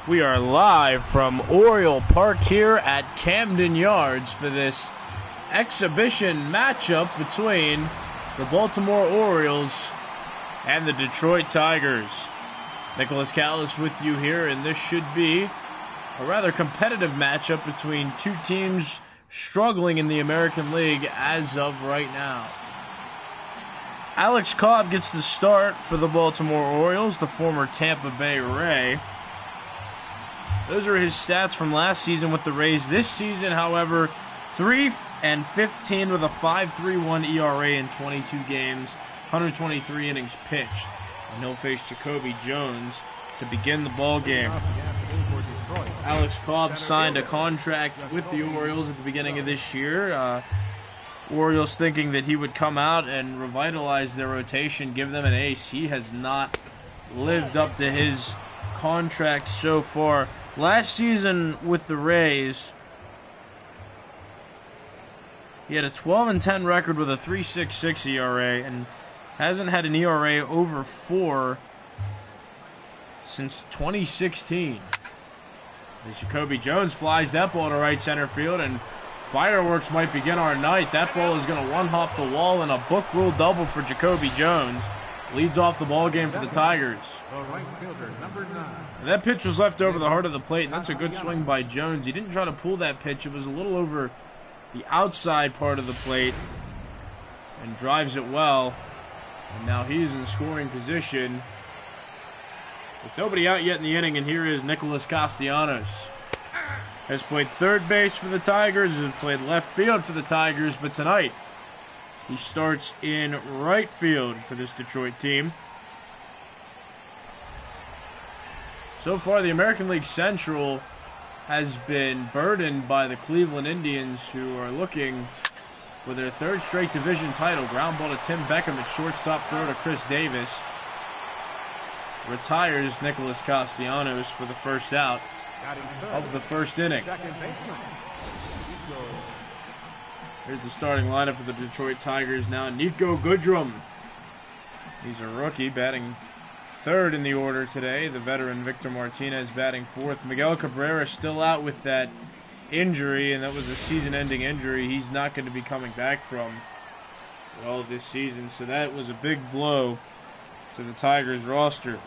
We are live from Oriole Park here at Camden Yards for this exhibition matchup between the Baltimore Orioles and the Detroit Tigers. Nicholas Callis with you here, and this should be a rather competitive matchup between two teams struggling in the American League as of right now. Alex Cobb gets the start for the Baltimore Orioles, the former Tampa Bay Ray. Those are his stats from last season with the Rays. This season, however, 3-15 with a 5.31 ERA in 22 games, 123 innings pitched. And he'll face Jacoby Jones to begin the ball game. Alex Cobb signed a contract with the Orioles at the beginning of this year. Orioles thinking that he would come out and revitalize their rotation, give them an ace. He has not lived up to his contract so far. Last season with the Rays, he had a 12-10 record with a 3.66 ERA and hasn't had an ERA over 4 since 2016. As Jacoby Jones flies that ball to right center field, and fireworks might begin our night. That ball is going to one-hop the wall, and a book rule double for Jacoby Jones. Leads off the ball game for the Tigers. And that pitch was left over the heart of the plate, and that's a good swing by Jones. He didn't try to pull that pitch. It was a little over the outside part of the plate and drives it well. And now he's in scoring position with nobody out yet in the inning, and here is Nicholas Castellanos. Has played third base for the Tigers, has played left field for the Tigers, but tonight he starts in right field for this Detroit team. So far, the American League Central has been burdened by the Cleveland Indians, who are looking for their third straight division title. Ground ball to Tim Beckham at shortstop, throw to Chris Davis. Retires Nicholas Castellanos for the first out of the first inning. Here's the starting lineup for the Detroit Tigers now. Nico Goodrum. He's a rookie, batting third in the order today. The veteran Victor Martinez batting fourth. Miguel Cabrera still out with that injury, and that was a season-ending injury he's not going to be coming back from well this season. So that was a big blow to the Tigers roster.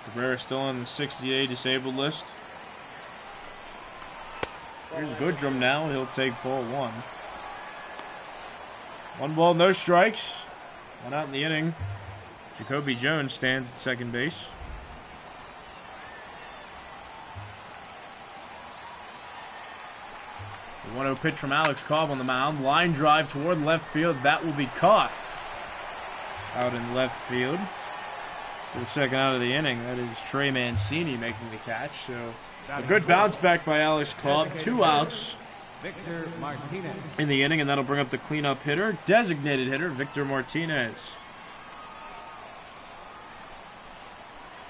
Cabrera still on the 60-day disabled list. Here's Goodrum now. He'll take ball one. 1 ball, no strikes. One out in the inning. Jacoby Jones stands at second base. The 1-0 pitch from Alex Cobb on the mound. Line drive toward left field. That will be caught out in left field. For the second out of the inning, that is Trey Mancini making the catch. So a good bounce back by Alex Cobb. 2 outs in the inning, and that'll bring up the cleanup hitter, designated hitter, Victor Martinez.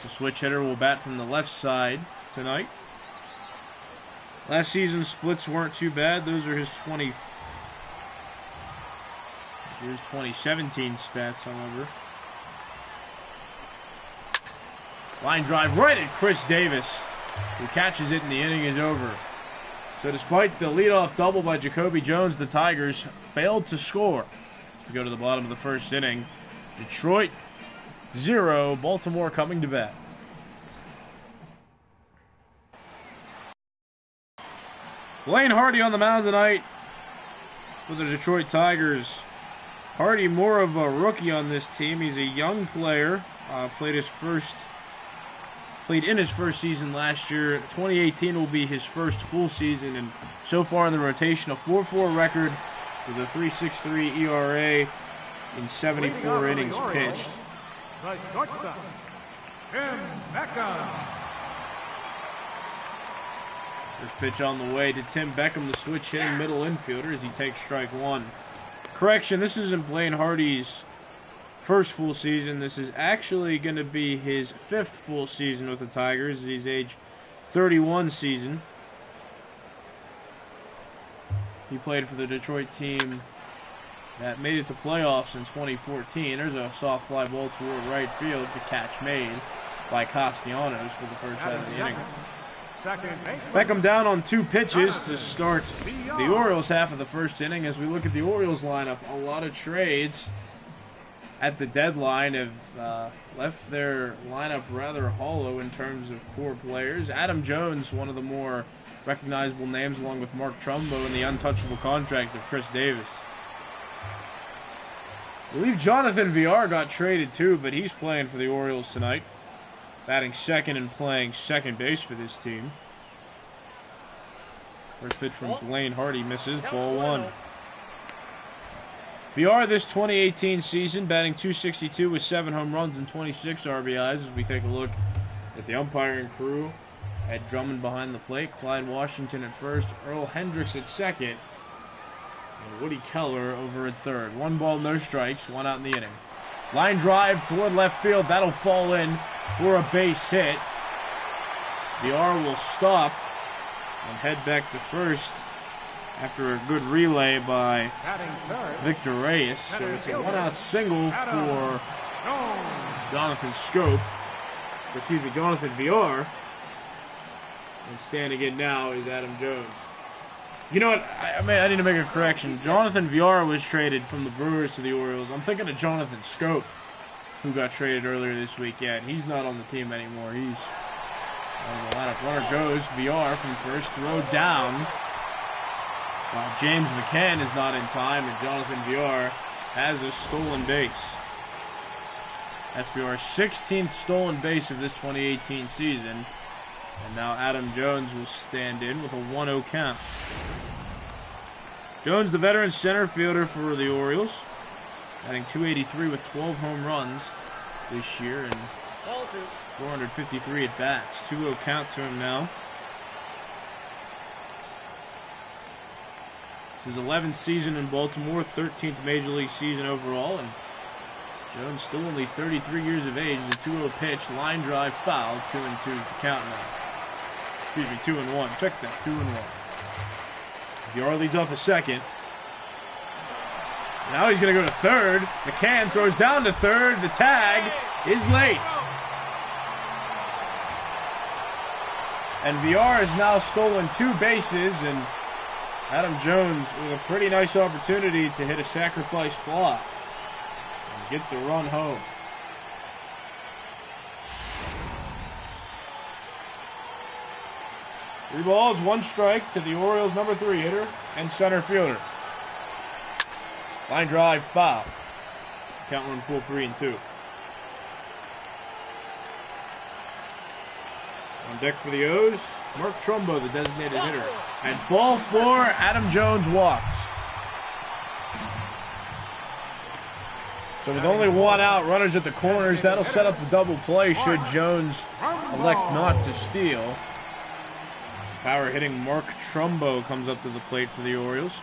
The switch hitter will bat from the left side tonight. Last season's splits weren't too bad. Those are his 2017 stats, however. Line drive right at Chris Davis, who catches it, and the inning is over. So despite the leadoff double by Jacoby Jones, the Tigers failed to score. We go to the bottom of the first inning. Detroit 0, Baltimore coming to bat. Blaine Hardy on the mound tonight for the Detroit Tigers. Hardy more of a rookie on this team. He's a young player. Played in his first season last year. 2018 will be his first full season, and so far in the rotation, a 4.4 record with a 3.63 ERA in 74 innings pitched. First pitch on the way to Tim Beckham, the switch hitting middle infielder, as he takes strike one. Correction, this isn't Blaine Hardy's first full season. This is actually going to be his 5th full season with the Tigers. He's age 31 season. He played for the Detroit team that made it to playoffs in 2014. There's a soft fly ball toward right field. The catch made. by Castellanos for the first out of the inning. Beckham down on 2 pitches to start the Orioles half of the first inning. As we look at the Orioles lineup, a lot of trades at the deadline have left their lineup rather hollow in terms of core players. Adam Jones, one of the more recognizable names, along with Mark Trumbo and the untouchable contract of Chris Davis. I believe Jonathan Villar got traded too, but he's playing for the Orioles tonight, batting second and playing second base for this team. First pitch from Blaine Hardy misses, ball 1. Villar this 2018 season batting .262 with 7 home runs and 26 RBIs. As we take a look at the umpiring crew, Ed Drummond behind the plate, Clyde Washington at first, Earl Hendricks at second, and Woody Keller over at third. 1 ball, no strikes, 1 out in the inning. Line drive toward left field, that'll fall in for a base hit. Villar will stop and head back to first after a good relay by Victor Reyes. So it's a 1-out single for Jonathan Villar. And standing in now is Adam Jones. You know what? I need to make a correction. Jonathan Villar was traded from the Brewers to the Orioles. I'm thinking of Jonathan Scope, who got traded earlier this week. Yeah, and he's not on the team anymore. He's on the lineup. Runner goes. Villar from first. Throw down. While James McCann is not in time, and Jonathan Villar has a stolen base. That's Villar's 16th stolen base of this 2018 season. And now Adam Jones will stand in with a 1-0 count. Jones, the veteran center fielder for the Orioles, batting .283 with 12 home runs this year and 453 at bats. 2-0 count to him now. This is his 11th season in Baltimore, 13th Major League season overall, and Jones still only 33 years of age. The 2-0 pitch, line drive, foul. 2-2 is the count now. Excuse me, 2-1. Check that, 2-1. Villar leads off the second. Now he's going to go to third. McCann throws down to third. The tag is late. And Villar has now stolen 2 bases, and Adam Jones with a pretty nice opportunity to hit a sacrifice fly and get the run home. Three balls, 1 strike to the Orioles' number 3 hitter and center fielder. Line drive, foul. Count run full 3-2. On deck for the O's, Mark Trumbo, the designated hitter. And ball 4, Adam Jones walks. So with only 1 out, runners at the corners, that'll set up the double play should Jones elect not to steal. Power hitting Mark Trumbo comes up to the plate for the Orioles.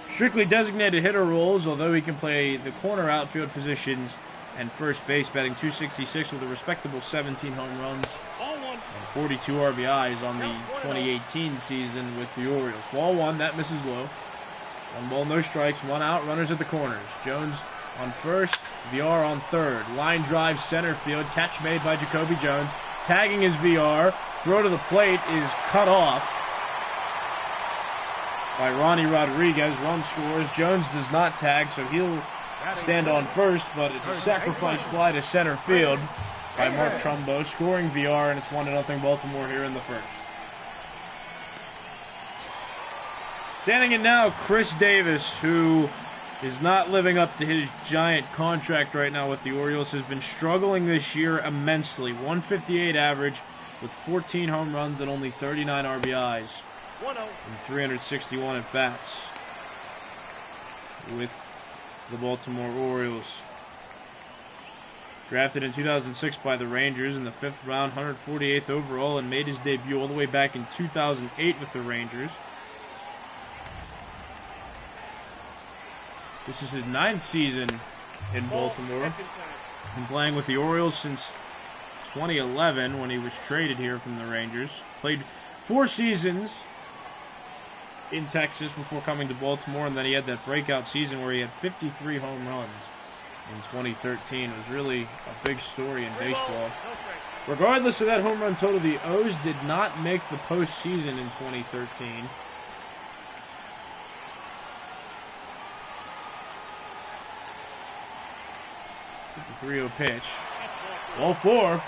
Strictly designated hitter roles, although he can play the corner outfield positions and first base, batting .266 with a respectable 17 home runs and 42 RBIs on the 2018 season with the Orioles. Ball 1, that misses low. 1 ball, no strikes, 1 out, runners at the corners. Jones on first, Villar on third. Line drive center field, catch made by Jacoby Jones. Tagging is Villar. Throw to the plate is cut off by Ronnie Rodriguez. Run scores. Jones does not tag, so he'll stand on first, but it's a sacrifice fly to center field by Mark Trumbo, scoring Villar, and it's 1-0 Baltimore here in the first. Standing in now, Chris Davis, who is not living up to his giant contract right now with the Orioles, has been struggling this year immensely. 158 average with 14 home runs and only 39 RBIs and 361 at bats with the Baltimore Orioles. Drafted in 2006 by the Rangers in the 5th round, 148th overall, and made his debut all the way back in 2008 with the Rangers. This is his 9th season in Baltimore. Been playing with the Orioles since 2011 when he was traded here from the Rangers. Played 4 seasons in Texas before coming to Baltimore, and then he had that breakout season where he had 53 home runs in 2013. It was really a big story in baseball. Regardless of that home run total, the O's did not make the postseason in 2013. The 3-0 pitch. Ball 4.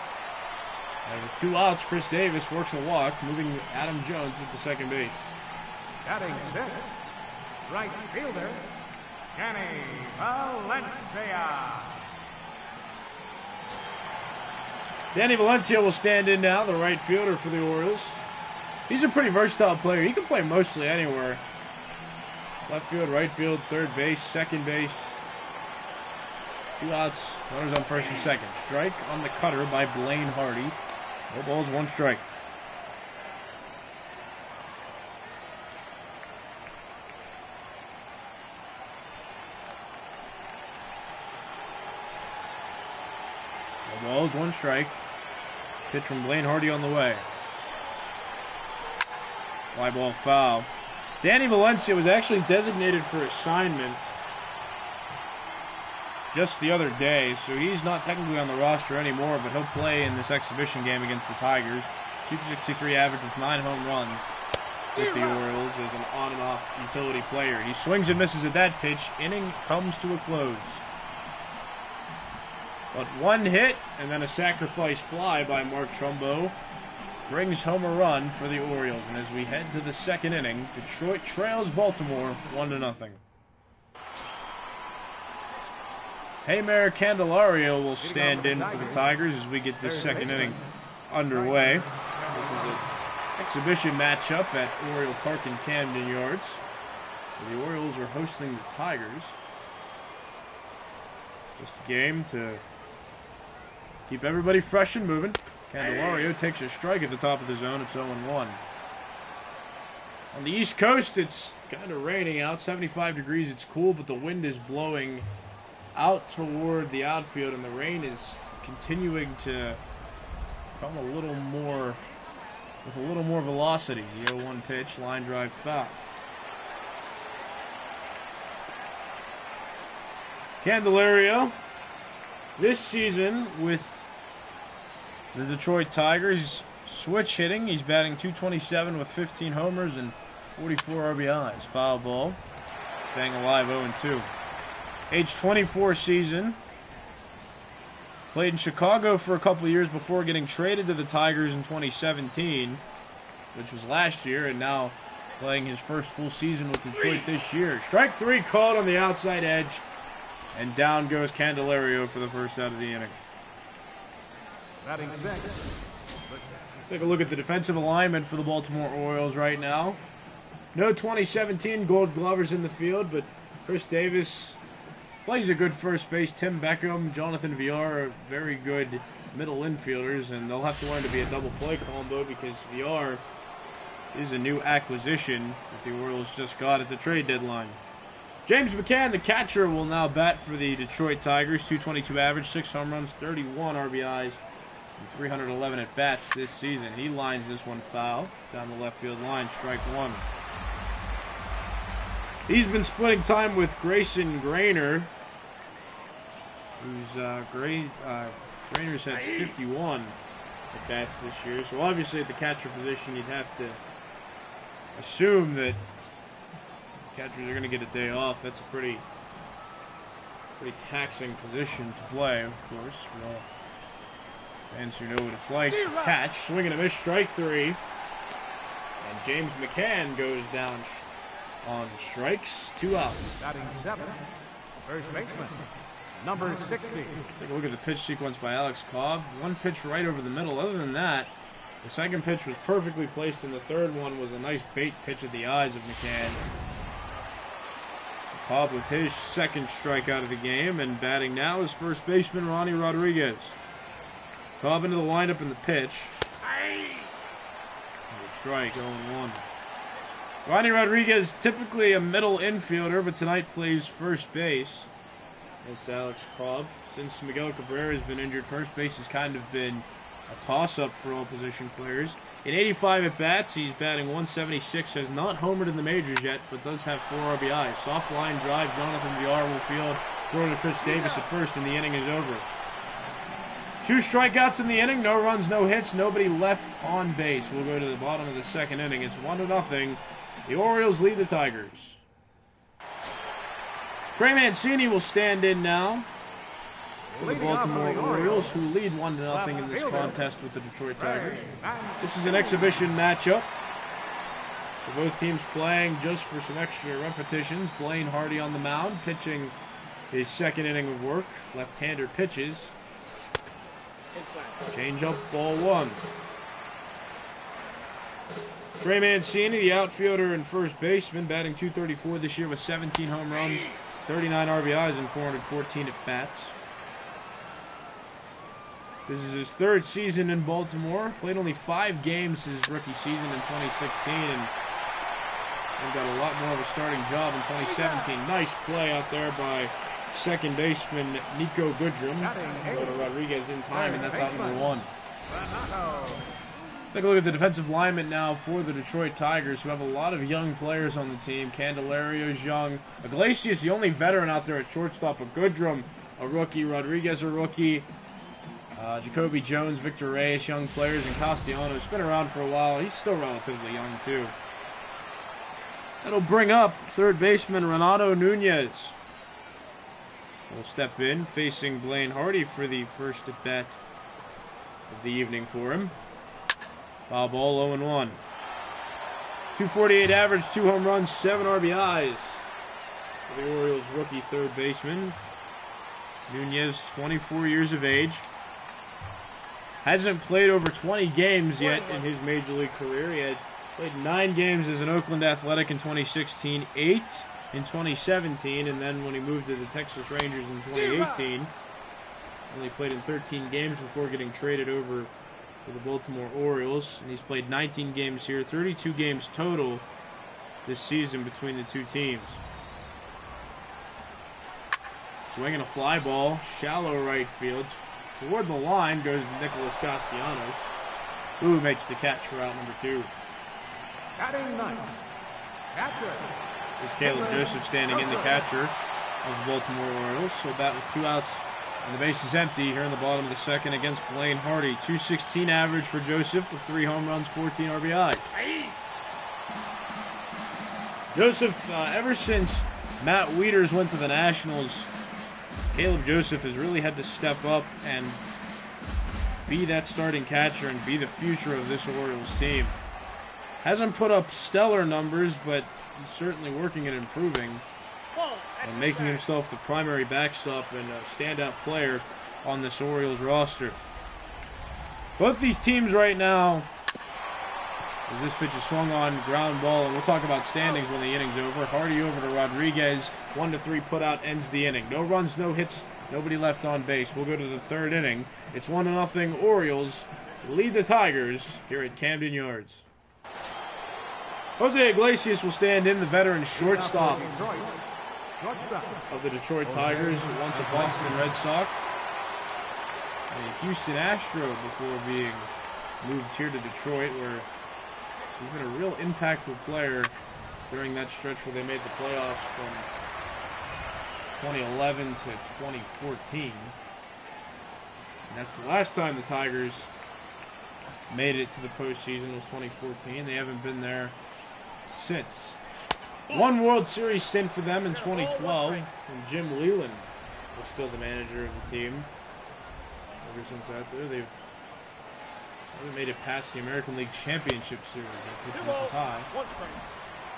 And with 2 outs, Chris Davis works a walk, moving Adam Jones into second base. Batting fifth, right fielder, Kenny Valencia. Danny Valencia will stand in now, the right fielder for the Orioles. He's a pretty versatile player. He can play mostly anywhere. Left field, right field, third base, second base. 2 outs, runners on first and second. Strike on the cutter by Blaine Hardy. No balls, 1 strike. No balls, 1 strike. Pitch from Blaine Hardy on the way. Fly ball foul. Danny Valencia was actually designated for assignment just the other day, so he's not technically on the roster anymore, but he'll play in this exhibition game against the Tigers. 263 average with 9 home runs with the Orioles as an on and off utility player. He swings and misses at that pitch. Inning comes to a close. But 1 hit and then a sacrifice fly by Mark Trumbo brings home a run for the Orioles. And as we head to the second inning, Detroit trails Baltimore 1-0. Jeimer Candelario will stand in for the Tigers as we get this second inning underway. This is an exhibition matchup at Oriole Park in Camden Yards. The Orioles are hosting the Tigers. Just a game to keep everybody fresh and moving. Candelario takes a strike at the top of the zone. It's 0-1. On the East Coast, it's kind of raining out. 75 degrees. It's cool, but the wind is blowing out toward the outfield, and the rain is continuing to come a little more with a little more velocity. The 0-1 pitch, line drive foul. Candelario this season with the Detroit Tigers, switch hitting. He's batting .227 with 15 homers and 44 RBIs. Foul ball. Staying alive, 0-2. Age 24 season. Played in Chicago for a couple of years before getting traded to the Tigers in 2017, which was last year, and now playing his first full season with Detroit this year. Strike 3 called on the outside edge, and down goes Candelario for the first out of the inning. Take a look at the defensive alignment for the Baltimore Orioles right now. No 2017 Gold Glovers in the field, but Chris Davis plays a good first base. Tim Beckham, Jonathan Villar are very good middle infielders, and they'll have to learn to be a double play combo because Villar is a new acquisition that the Orioles just got at the trade deadline. James McCann, the catcher, will now bat for the Detroit Tigers. .222 average, 6 home runs, 31 RBIs, and 311 at-bats this season. He lines this one foul down the left field line, strike 1. He's been splitting time with Grayson Grainer, who's Grainer's had 51 at-bats this year. So obviously at the catcher position, you'd have to assume that catchers are going to get a day off. That's a pretty taxing position to play, of course, for all fans who know what it's like to catch. Swing and a miss, strike 3. And James McCann goes down on strikes, 2 outs. Batting 7, first baseman, number 60. Take a look at the pitch sequence by Alex Cobb. 1 pitch right over the middle. Other than that, the second pitch was perfectly placed, and the third one was a nice bait pitch at the eyes of McCann. Cobb with his second strikeout of the game, and batting now is first baseman Ronnie Rodriguez. Cobb into the lineup in the pitch. Strike, 0-1. Ronnie Rodriguez, typically a middle infielder, but tonight plays first base against Alex Cobb. Since Miguel Cabrera has been injured, first base has kind of been a toss-up for all position players. In 85 at-bats, he's batting .176, has not homered in the majors yet, but does have 4 RBIs. Soft line drive, Jonathan Villar will field Throw to Chris Davis at first, and the inning is over. 2 strikeouts in the inning, no runs, no hits, nobody left on base. We'll go to the bottom of the second inning. It's 1-0. The Orioles lead the Tigers. Trey Mancini will stand in now for the Baltimore Orioles, who lead 1-0 in this contest with the Detroit Tigers. This is an exhibition matchup. So both teams playing just for some extra repetitions. Blaine Hardy on the mound, pitching his second inning of work. Left-hander pitches. Change up, ball 1. Trey Mancini, the outfielder and first baseman, batting .234 this year with 17 home runs, 39 RBIs, and 414 at-bats. This is his 3rd season in Baltimore. Played only 5 games his rookie season in 2016, and got a lot more of a starting job in 2017. Nice play out there by second baseman Nico Goodrum. Go to Rodriguez in time, and that's out number 1. Take a look at the defensive linemen now for the Detroit Tigers, who have a lot of young players on the team. Candelario's young. Iglesias, the only veteran out there at shortstop. But Goodrum, a rookie. Rodriguez, a rookie. Jacoby Jones, Victor Reyes, young players. And Castellanos, been around for a while. He's still relatively young, too. That'll bring up third baseman Renato Nunez. Will step in, facing Blaine Hardy for the first at-bat of the evening for him. Foul ball, 0-1. 248 average, 2 home runs, 7 RBIs for the Orioles rookie third baseman. Nunez, 24 years of age. Hasn't played over 20 games yet in his major league career. He had played 9 games as an Oakland Athletic in 2016, 8 in 2017, and then when he moved to the Texas Rangers in 2018, only played in 13 games before getting traded over to the Baltimore Orioles. And he's played 19 games here, 32 games total this season between the two teams. Swinging a fly ball, shallow right field. Toward the line goes Nicholas Castellanos, who makes the catch for out number 2. Batting ninth, catcher. There's Caleb Joseph standing in, the catcher of the Baltimore Orioles. So bat with 2 outs and the base is empty here in the bottom of the second against Blaine Hardy. 216 average for Joseph with 3 home runs, 14 RBIs. Joseph, ever since Matt Wieters went to the Nationals, Caleb Joseph has really had to step up and be that starting catcher and be the future of this Orioles team. Hasn't put up stellar numbers, but he's certainly working at improving and making himself the primary backstop and a standout player on this Orioles roster. Both these teams right now, as this pitch is swung on, ground ball, and we'll talk about standings when the inning's over. Hardy over to Rodriguez, 1-3 put out, ends the inning. No runs, no hits, nobody left on base. We'll go to the third inning. It's 1-0. Orioles lead the Tigers here at Camden Yards. Jose Iglesias will stand in, the veteran shortstop of the Detroit Tigers, once a Boston Red Sox, a Houston Astro before being moved here to Detroit, where he's been a real impactful player during that stretch where they made the playoffs from 2011 to 2014. And that's the last time the Tigers made it to the postseason, was 2014. They haven't been there since. One World Series stint for them in 2012, and Jim Leland was still the manager of the team. Ever since that, they haven't made it past the American League Championship Series. That pitch misses high.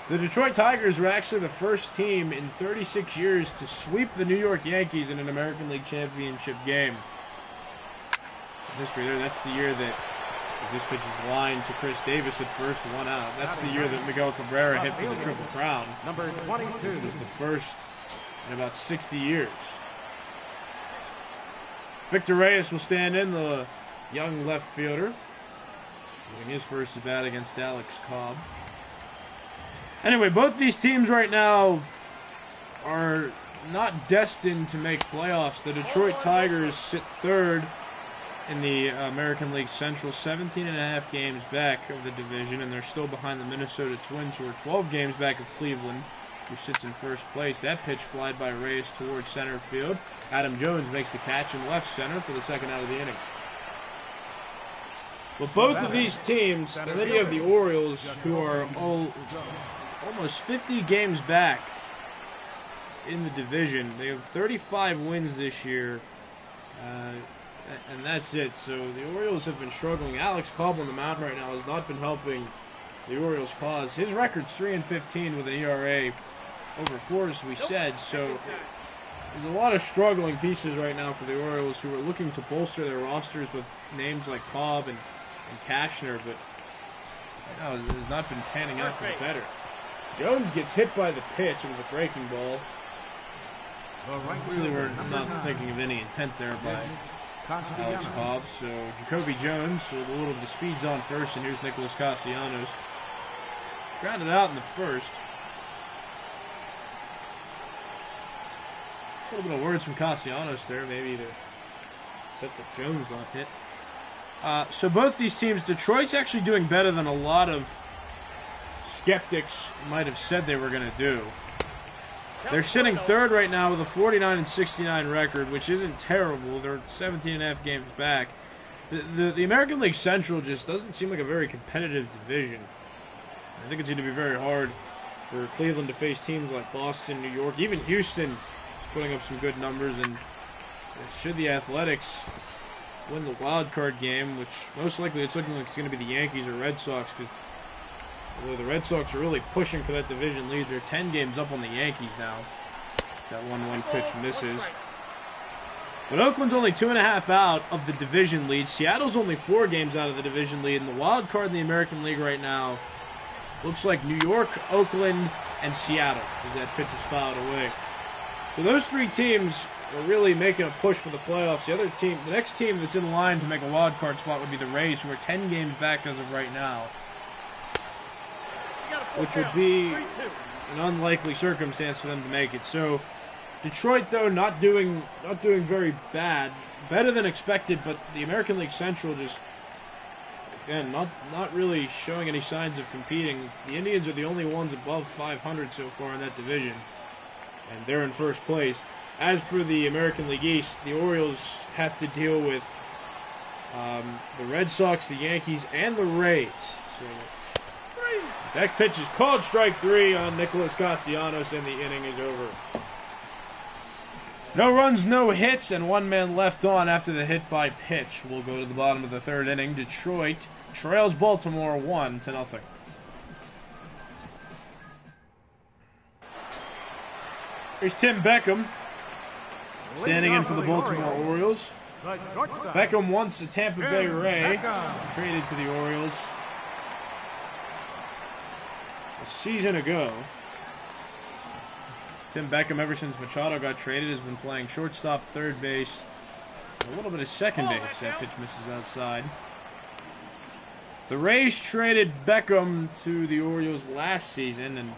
The Detroit Tigers were actually the first team in 36 years to sweep the New York Yankees in an American League Championship game. Some history there. That's the year that, as this pitch is lined to Chris Davis at first, 1 out. That's the year that Miguel Cabrera hit for the Triple Crown, Number 22. which was the first in about 60 years. Victor Reyes will stand in, the young left fielder, getting his first at bat against Alex Cobb. Anyway, both these teams right now are not destined to make playoffs. The Detroit Tigers sit third in the American League Central, 17.5 games back of the division, and they're still behind the Minnesota Twins, who are 12 games back of Cleveland who sits in first place. That pitch flied by Reyes towards center field. Adam Jones makes the catch in left center for the second out of the inning. But both of these teams, and then you have the Orioles, who are almost 50 games back in the division. They have 35 wins this year, and that's it. So the Orioles have been struggling. Alex Cobb on the mound right now has not been helping the Orioles' cause. His record's 3-15 with an ERA over 4, as we said. So there's a lot of struggling pieces right now for the Orioles, who are looking to bolster their rosters with names like Cobb and Cashner, but right now it has not been panning out for the better. Jones gets hit by the pitch. It was a breaking ball. Really, we're not thinking of any intent there by Alex Cobb. So Jacoby Jones with a little bit of speeds on first, and here's Nicholas Castellanos. Grounded out in the first. A little bit of words from Castellanos there, maybe to set that Jones got hit. So both these teams, Detroit's actually doing better than a lot of skeptics might have said they were going to do. They're sitting third right now with a 49-69 record, which isn't terrible. They're 17.5 games back. The American League Central just doesn't seem like a very competitive division. I think it's going to be very hard for Cleveland to face teams like Boston, New York, even Houston is putting up some good numbers. And should the Athletics win the wild card game, which most likely it's looking like it's going to be the Yankees or Red Sox, because the Red Sox are really pushing for that division lead. They're 10 games up on the Yankees now. That 1-1 pitch misses. But Oakland's only 2.5 out of the division lead. Seattle's only 4 games out of the division lead. And the wild card in the American League right now looks like New York, Oakland, and Seattle as that pitch is fouled away. So those 3 teams are really making a push for the playoffs. The next team that's in line to make a wild card spot would be the Rays, who are 10 games back as of right now, which would be an unlikely circumstance for them to make it. So Detroit, though, not doing very bad, better than expected. But the American League Central just, again, not really showing any signs of competing. The Indians are the only ones above 500 so far in that division, and they're in first place. As for the American League East, the Orioles have to deal with the Red Sox, the Yankees, and the Rays. So that pitch is called strike 3 on Nicholas Castellanos, and the inning is over. No runs, no hits, and 1 man left on after the hit by pitch. We'll go to the bottom of the 3rd inning. Detroit trails Baltimore 1-0. Here's Tim Beckham, standing in for the Baltimore Orioles. Beckham once a Tampa Bay Ray, was traded to the Orioles a season ago. Tim Beckham, ever since Machado got traded, has been playing shortstop, third base, and a little bit of second base. That pitch misses outside. The Rays traded Beckham to the Orioles last season, and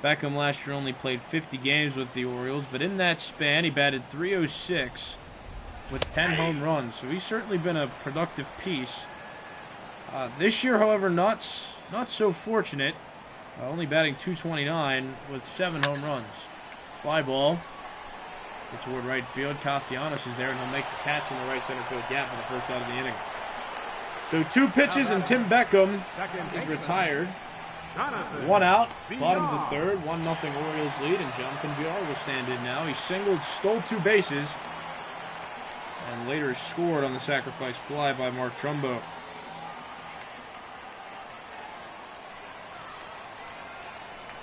Beckham last year only played 50 games with the Orioles, but in that span he batted .306 with 10 home runs, so he's certainly been a productive piece. This year, however, not so fortunate, only batting .229 with 7 home runs. Fly ball toward right field. Castellanos is there, and he'll make the catch in the right center field gap for the first out of the inning. So 2 pitches, and Tim Beckham is retired. 1 out, bottom of the 3rd, 1-0 Orioles lead, and Jonathan Villar will stand in now. He singled, stole 2 bases, and later scored on the sacrifice fly by Mark Trumbo.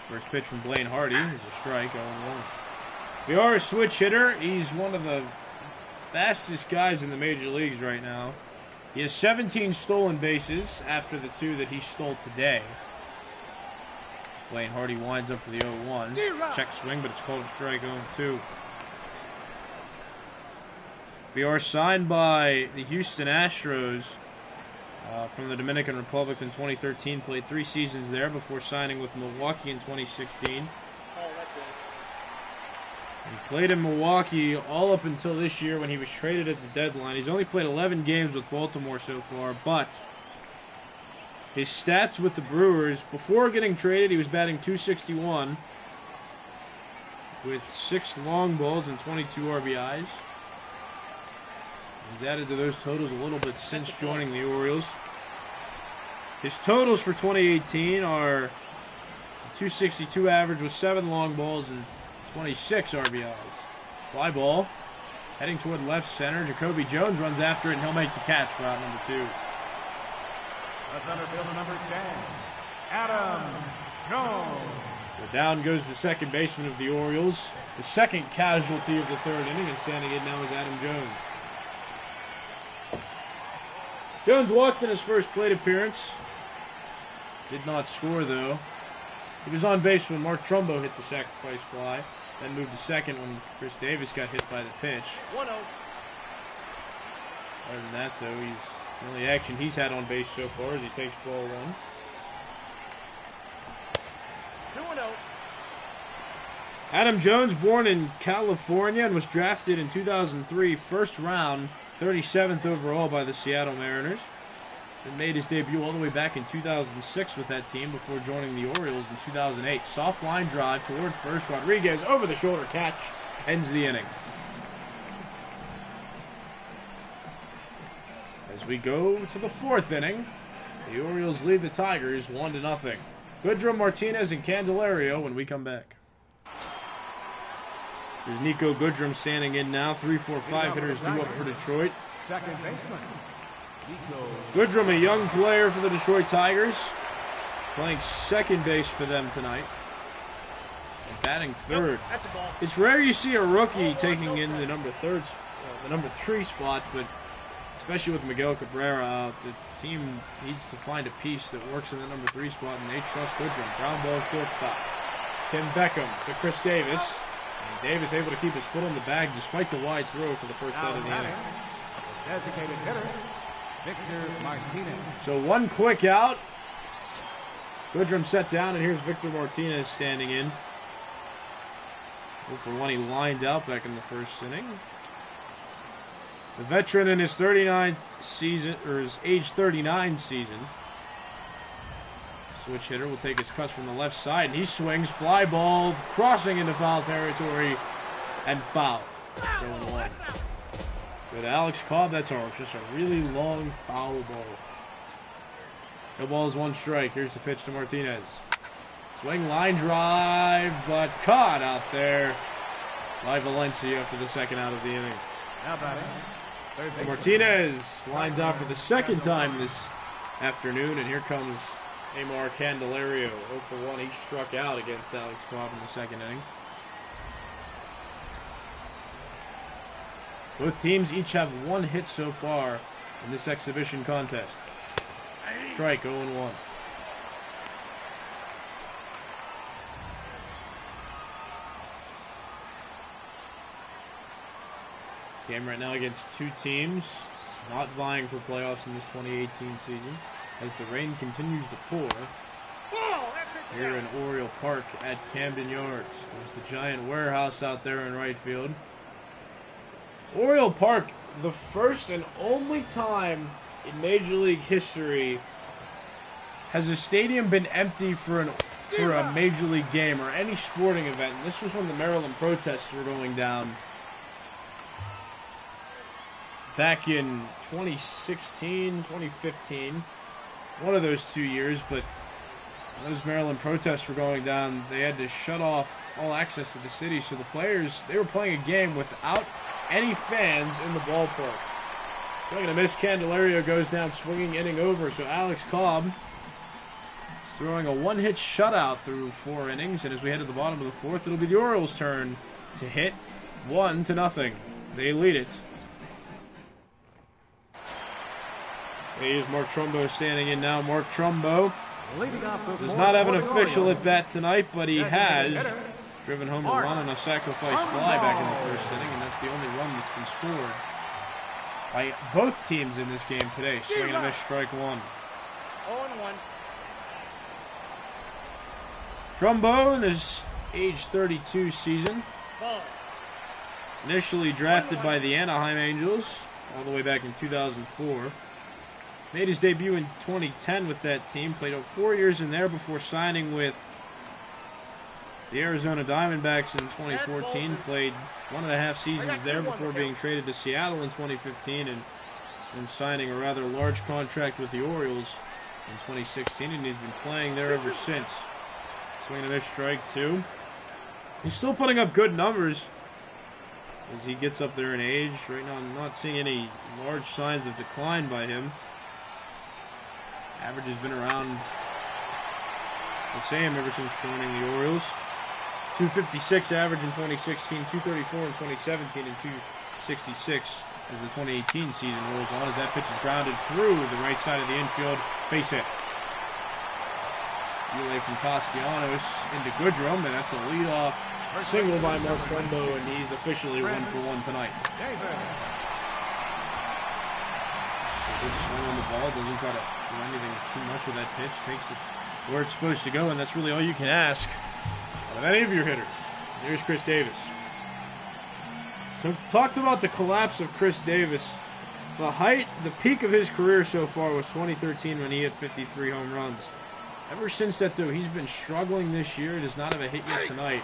First pitch from Blaine Hardy is a strike, 0-1. Villar, a switch hitter. He's one of the fastest guys in the major leagues right now. He has 17 stolen bases after the 2 that he stole today. Blaine Hardy winds up for the 0-1. Check swing, but it's called a strike, 0-2. Villar signed by the Houston Astros from the Dominican Republic in 2013. Played 3 seasons there before signing with Milwaukee in 2016. He played in Milwaukee all up until this year when he was traded at the deadline. He's only played 11 games with Baltimore so far, but his stats with the Brewers, before getting traded, he was batting .261. with 6 long balls and 22 RBIs. He's added to those totals a little bit since joining the Orioles. His totals for 2018 are a 262 average with 7 long balls and 26 RBIs. Fly ball. Heading toward left center. Jacoby Jones runs after it, and he'll make the catch for out number 2. That's center fielder number 10, Adam Jones. So down goes the second baseman of the Orioles. The second casualty of the 3rd inning, and standing in now is Adam Jones. Jones walked in his first plate appearance. Did not score, though. He was on base when Mark Trumbo hit the sacrifice fly, then moved to second when Chris Davis got hit by the pitch. 1-0. Other than that, though, the only action he's had on base so far as he takes ball 1. 2-0. Adam Jones, born in California and was drafted in 2003, first round, 37th overall by the Seattle Mariners. And made his debut all the way back in 2006 with that team before joining the Orioles in 2008. Soft line drive toward first. Rodriguez over the shoulder catch ends the inning. As we go to the 4th inning, the Orioles lead the Tigers 1-0. Goodrum, Martinez, and Candelario when we come back. There's Nico Goodrum standing in now. 3-4-5 hitters due up for Detroit. Second baseman, Nico. Goodrum, a young player for the Detroit Tigers, playing second base for them tonight. And batting 3rd. Nope, that's a ball. It's rare you see a rookie taking in the number 3 spot, but especially with Miguel Cabrera out, the team needs to find a piece that works in the number 3 spot, and they trust Goodrum. Ground ball shortstop. Tim Beckham to Chris Davis. And Davis able to keep his foot on the bag despite the wide throw for the first out of the inning. Designated hitter, Victor Martinez. So 1 quick out. Goodrum set down, and here's Victor Martinez standing in. 0-for-1, he lined out back in the first inning. The veteran in his 39th season, or his age 39 season. Switch hitter will take his cuts from the left side, and he swings. Fly ball crossing into foul territory, and foul. 0-1. Good Alex Cobb, that's all. It's just a really long foul ball. No balls, 1 strike. Here's the pitch to Martinez. Swing, line drive, but caught out there by Valencia for the 2nd out of the inning. Now batting, third So baseman. Martinez lines out for the 2nd time this afternoon, and here comes Amar Candelario. 0-for-1, he struck out against Alex Cobb in the 2nd inning. Both teams each have 1 hit so far in this exhibition contest. Strike, 0-1. Game right now against 2 teams not vying for playoffs in this 2018 season as the rain continues to pour here in Oriole Park at Camden Yards. There's the giant warehouse out there in right field. Oriole Park, the first and only time in Major League history has a stadium been empty for a Major League game or any sporting event. And this was when the Maryland protests were going down back in 2016, 2015, one of those 2 years, but when those Maryland protests were going down, they had to shut off all access to the city, so the players, they were playing a game without any fans in the ballpark. Swinging a miss, Candelario goes down swinging, inning over, so Alex Cobb is throwing a 1-hit shutout through 4 innings, and as we head to the bottom of the 4th, it'll be the Orioles' turn to hit 1-0. They lead it. Here's Mark Trumbo standing in now. Mark Trumbo does not have an official at bat tonight, but he has driven home a run on a sacrifice fly back in the 1st inning, and that's the only run that's been scored by both teams in this game today. Swing and a miss, strike 1. 0-1. Trumbo in his age 32 season, Ball. initially drafted by the Anaheim Angels all the way back in 2004. Made his debut in 2010 with that team. Played 4 years in there before signing with The Arizona Diamondbacks in 2014 played 1.5 seasons there before being traded to Seattle in 2015 and signing a rather large contract with the Orioles in 2016, and he's been playing there ever since. Swing and a miss, strike 2. He's still putting up good numbers as he gets up there in age. Right now, I'm not seeing any large signs of decline by him. Average has been around the same ever since joining the Orioles. 256 average in 2016, 234 in 2017, and 266 as the 2018 season rolls on, as that pitch is grounded through the right side of the infield. Base hit. Relay from Castellanos into Goodrum, and that's a leadoff single by Mark Trumbo, and he's officially 1-for-1 tonight. So good swing on the ball, doesn't try to do anything too much with that pitch, takes it where it's supposed to go, and that's really all you can ask out of any of your hitters. There's Chris Davis. So talked about the collapse of Chris Davis. The peak of his career so far was 2013 when he hit 53 home runs. Ever since that, though, he's been struggling this year. Does not have a hit yet tonight.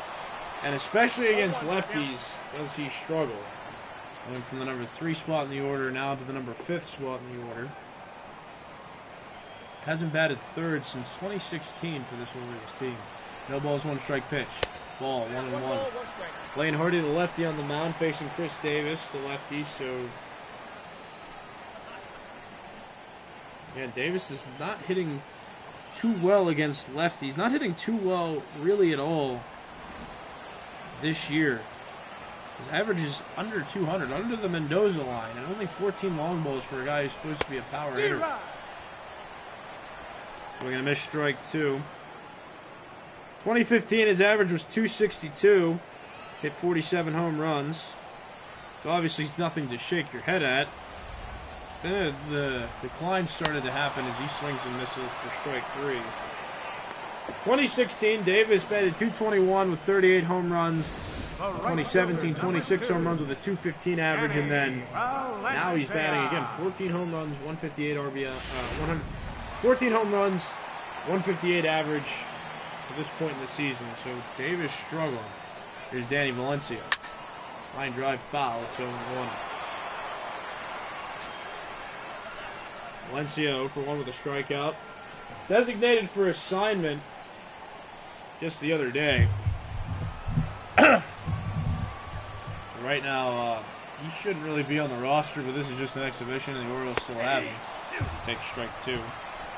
And especially against lefties, does he struggle. Going from the number 3 spot in the order now to the number 5th spot in the order. Hasn't batted third since 2016 for this Orioles team. No balls, 1 strike pitch. Ball, 1-1. Blaine Hardy, the lefty on the mound, facing Chris Davis, the lefty. So, yeah, Davis is not hitting too well against lefties. Not hitting too well, really, at all this year. His average is under 200, under the Mendoza line, and only 14 long balls for a guy who's supposed to be a power hitter. We're going to miss strike 2. 2015, his average was 262. Hit 47 home runs. So obviously it's nothing to shake your head at. Then the decline started to happen as he swings and misses for strike 3. 2016, Davis batted 221 with 38 home runs. 2017, 26 home runs with a 215 average, and then now he's batting again. 14 home runs, 158 RBI, 14 home runs, 158 average to this point in the season. So Davis struggling. Here's Danny Valencia. Line drive foul. It's 0-1. Valencia 0 for 1 with a strikeout. Designated for assignment just the other day. Right now, he shouldn't really be on the roster, but this is just an exhibition, and the Orioles still have him. He takes strike 2.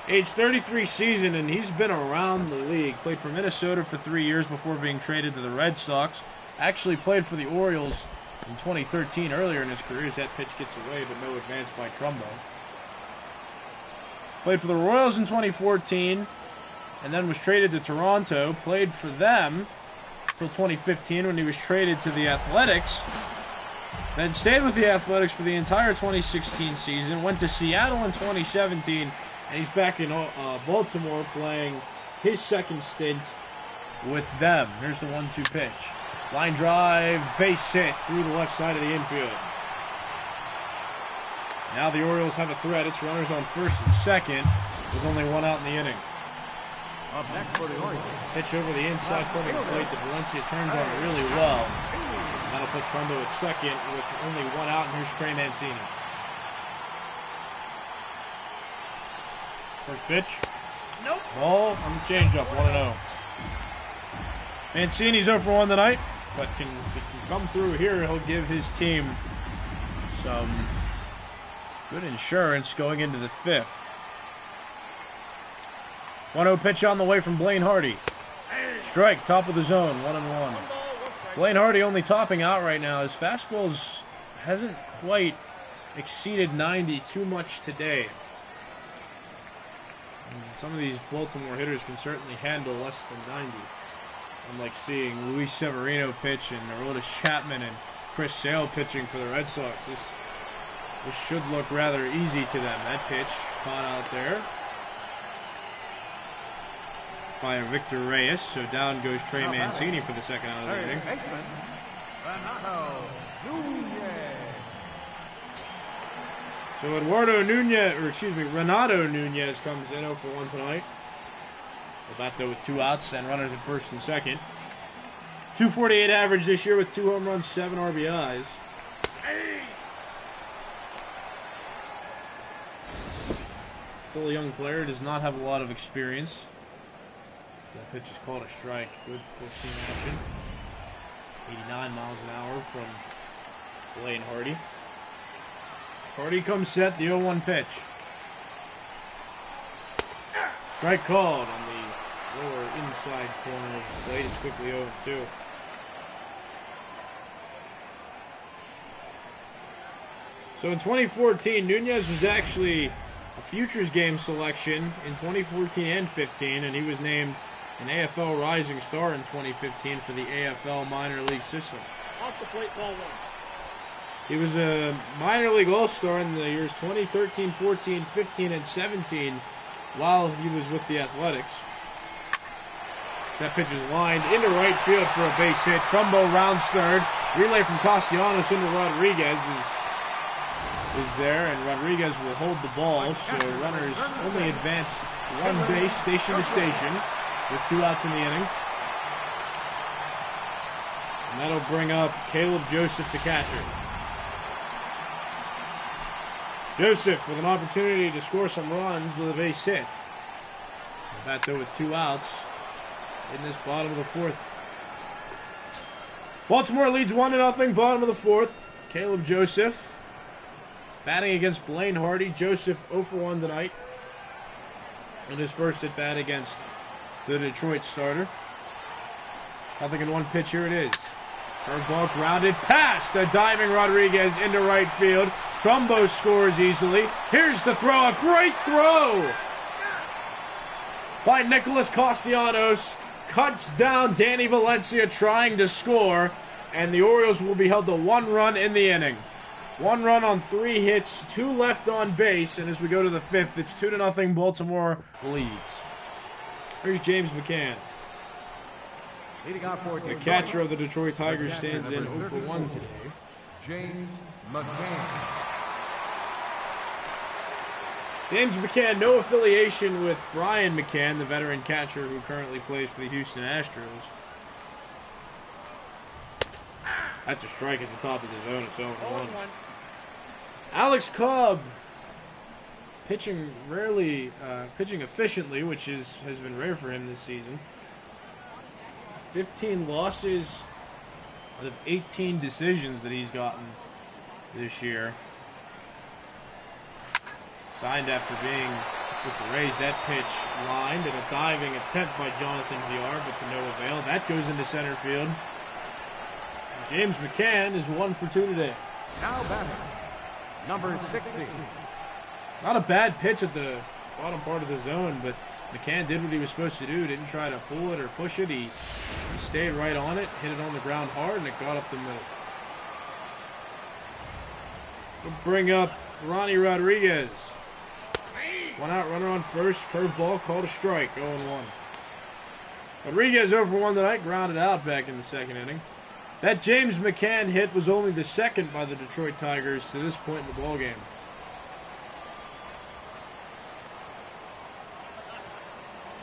Age 33 season, and he's been around the league. Played for Minnesota for 3 years before being traded to the Red Sox. Actually played for the Orioles in 2013 earlier in his career as that pitch gets away, but no advance by Trumbo. Played for the Royals in 2014, and then was traded to Toronto. Played for them until 2015 when he was traded to the Athletics. Then stayed with the Athletics for the entire 2016 season. Went to Seattle in 2017. And he's back in Baltimore playing his second stint with them. Here's the 1-2 pitch. Line drive, base hit through the left side of the infield. Now the Orioles have a threat. It's runners on first and second with only 1 out in the inning. Up next for the Orioles. Pitch over the inside part of the plate that Valencia turns on it really well. That'll put Trumbo at second with only 1 out, and here's Trey Mancini. First pitch. Nope. Ball on the changeup, 1-0. Mancini's 0 for 1 tonight, but if he can come through here, he'll give his team some good insurance going into the 5th. 1-0 pitch on the way from Blaine Hardy. Strike, top of the zone, 1-1. Blaine Hardy only topping out right now. His fastballs hasn't quite exceeded 90 too much today. Some of these Baltimore hitters can certainly handle less than 90. Unlike seeing Luis Severino pitch and Aroldis Chapman and Chris Sale pitching for the Red Sox. This should look rather easy to them. That pitch caught out there by Victor Reyes. So down goes Trey Mancini for the second out of the inning. So Renato Nunez comes in 0 for 1 tonight. Well, back though with 2 outs and runners at first and second. .248 average this year with 2 home runs, 7 RBIs. Still a young player, does not have a lot of experience. That pitch is called a strike. Good full-seam action. 89 miles an hour from Blaine Hardy. Hardy comes set, the 0-1 pitch. Strike called on the lower inside corner of the plate. It's quickly 0-2. So in 2014, Nunez was actually a Futures Game selection in 2014 and 15, and he was named an AFL Rising Star in 2015 for the AFL minor league system. Off the plate, ball 1. He was a minor league all-star in the years 2013, 14, 15, and 17 while he was with the Athletics. That pitch is lined into right field for a base hit. Trumbo rounds third. Relay from Castellanos into Rodriguez is there, and Rodriguez will hold the ball, so runners only advance one base, station to station, with 2 outs in the inning. And that'll bring up Caleb Joseph, the catcher. Joseph with an opportunity to score some runs with a base hit. Bat though with 2 outs in this bottom of the 4th. Baltimore leads 1-0, bottom of the 4th. Caleb Joseph batting against Blaine Hardy. Joseph 0 for 1 tonight in his first at bat against the Detroit starter. 0-1 pitch, here it is. Curveball grounded past a diving Rodriguez into right field. Trumbo scores easily. Here's the throw, a great throw by Nicholas Castellanos. Cuts down Danny Valencia trying to score, and the Orioles will be held to 1 run in the inning. 1 run on 3 hits, 2 left on base, and as we go to the 5th, it's 2-0 Baltimore leads. Here's James McCann. Leading off for The catcher of the Detroit Tigers stands in 0 for 1 today. James McCann. James McCann, no affiliation with Brian McCann, the veteran catcher who currently plays for the Houston Astros. That's a strike at the top of the zone. It's 0 for 1. Alex Cobb pitching efficiently, which has been rare for him this season. 15 losses out of 18 decisions that he's gotten this year. Signed after being with the Rays. That pitch lined and a diving attempt by Jonathan Villar, but to no avail. That goes into center field. James McCann is 1 for 2 today. Now batting, number 60. Not a bad pitch at the bottom part of the zone, but McCann did what he was supposed to do. Didn't try to pull it or push it. He stayed right on it, hit it on the ground hard, and it got up the middle. We'll bring up Ronnie Rodriguez. 1 out, runner on first. Curveball called a strike. 0-1. Rodriguez 0 for 1 tonight. Grounded out back in the 2nd inning. That James McCann hit was only the 2nd by the Detroit Tigers to this point in the ballgame.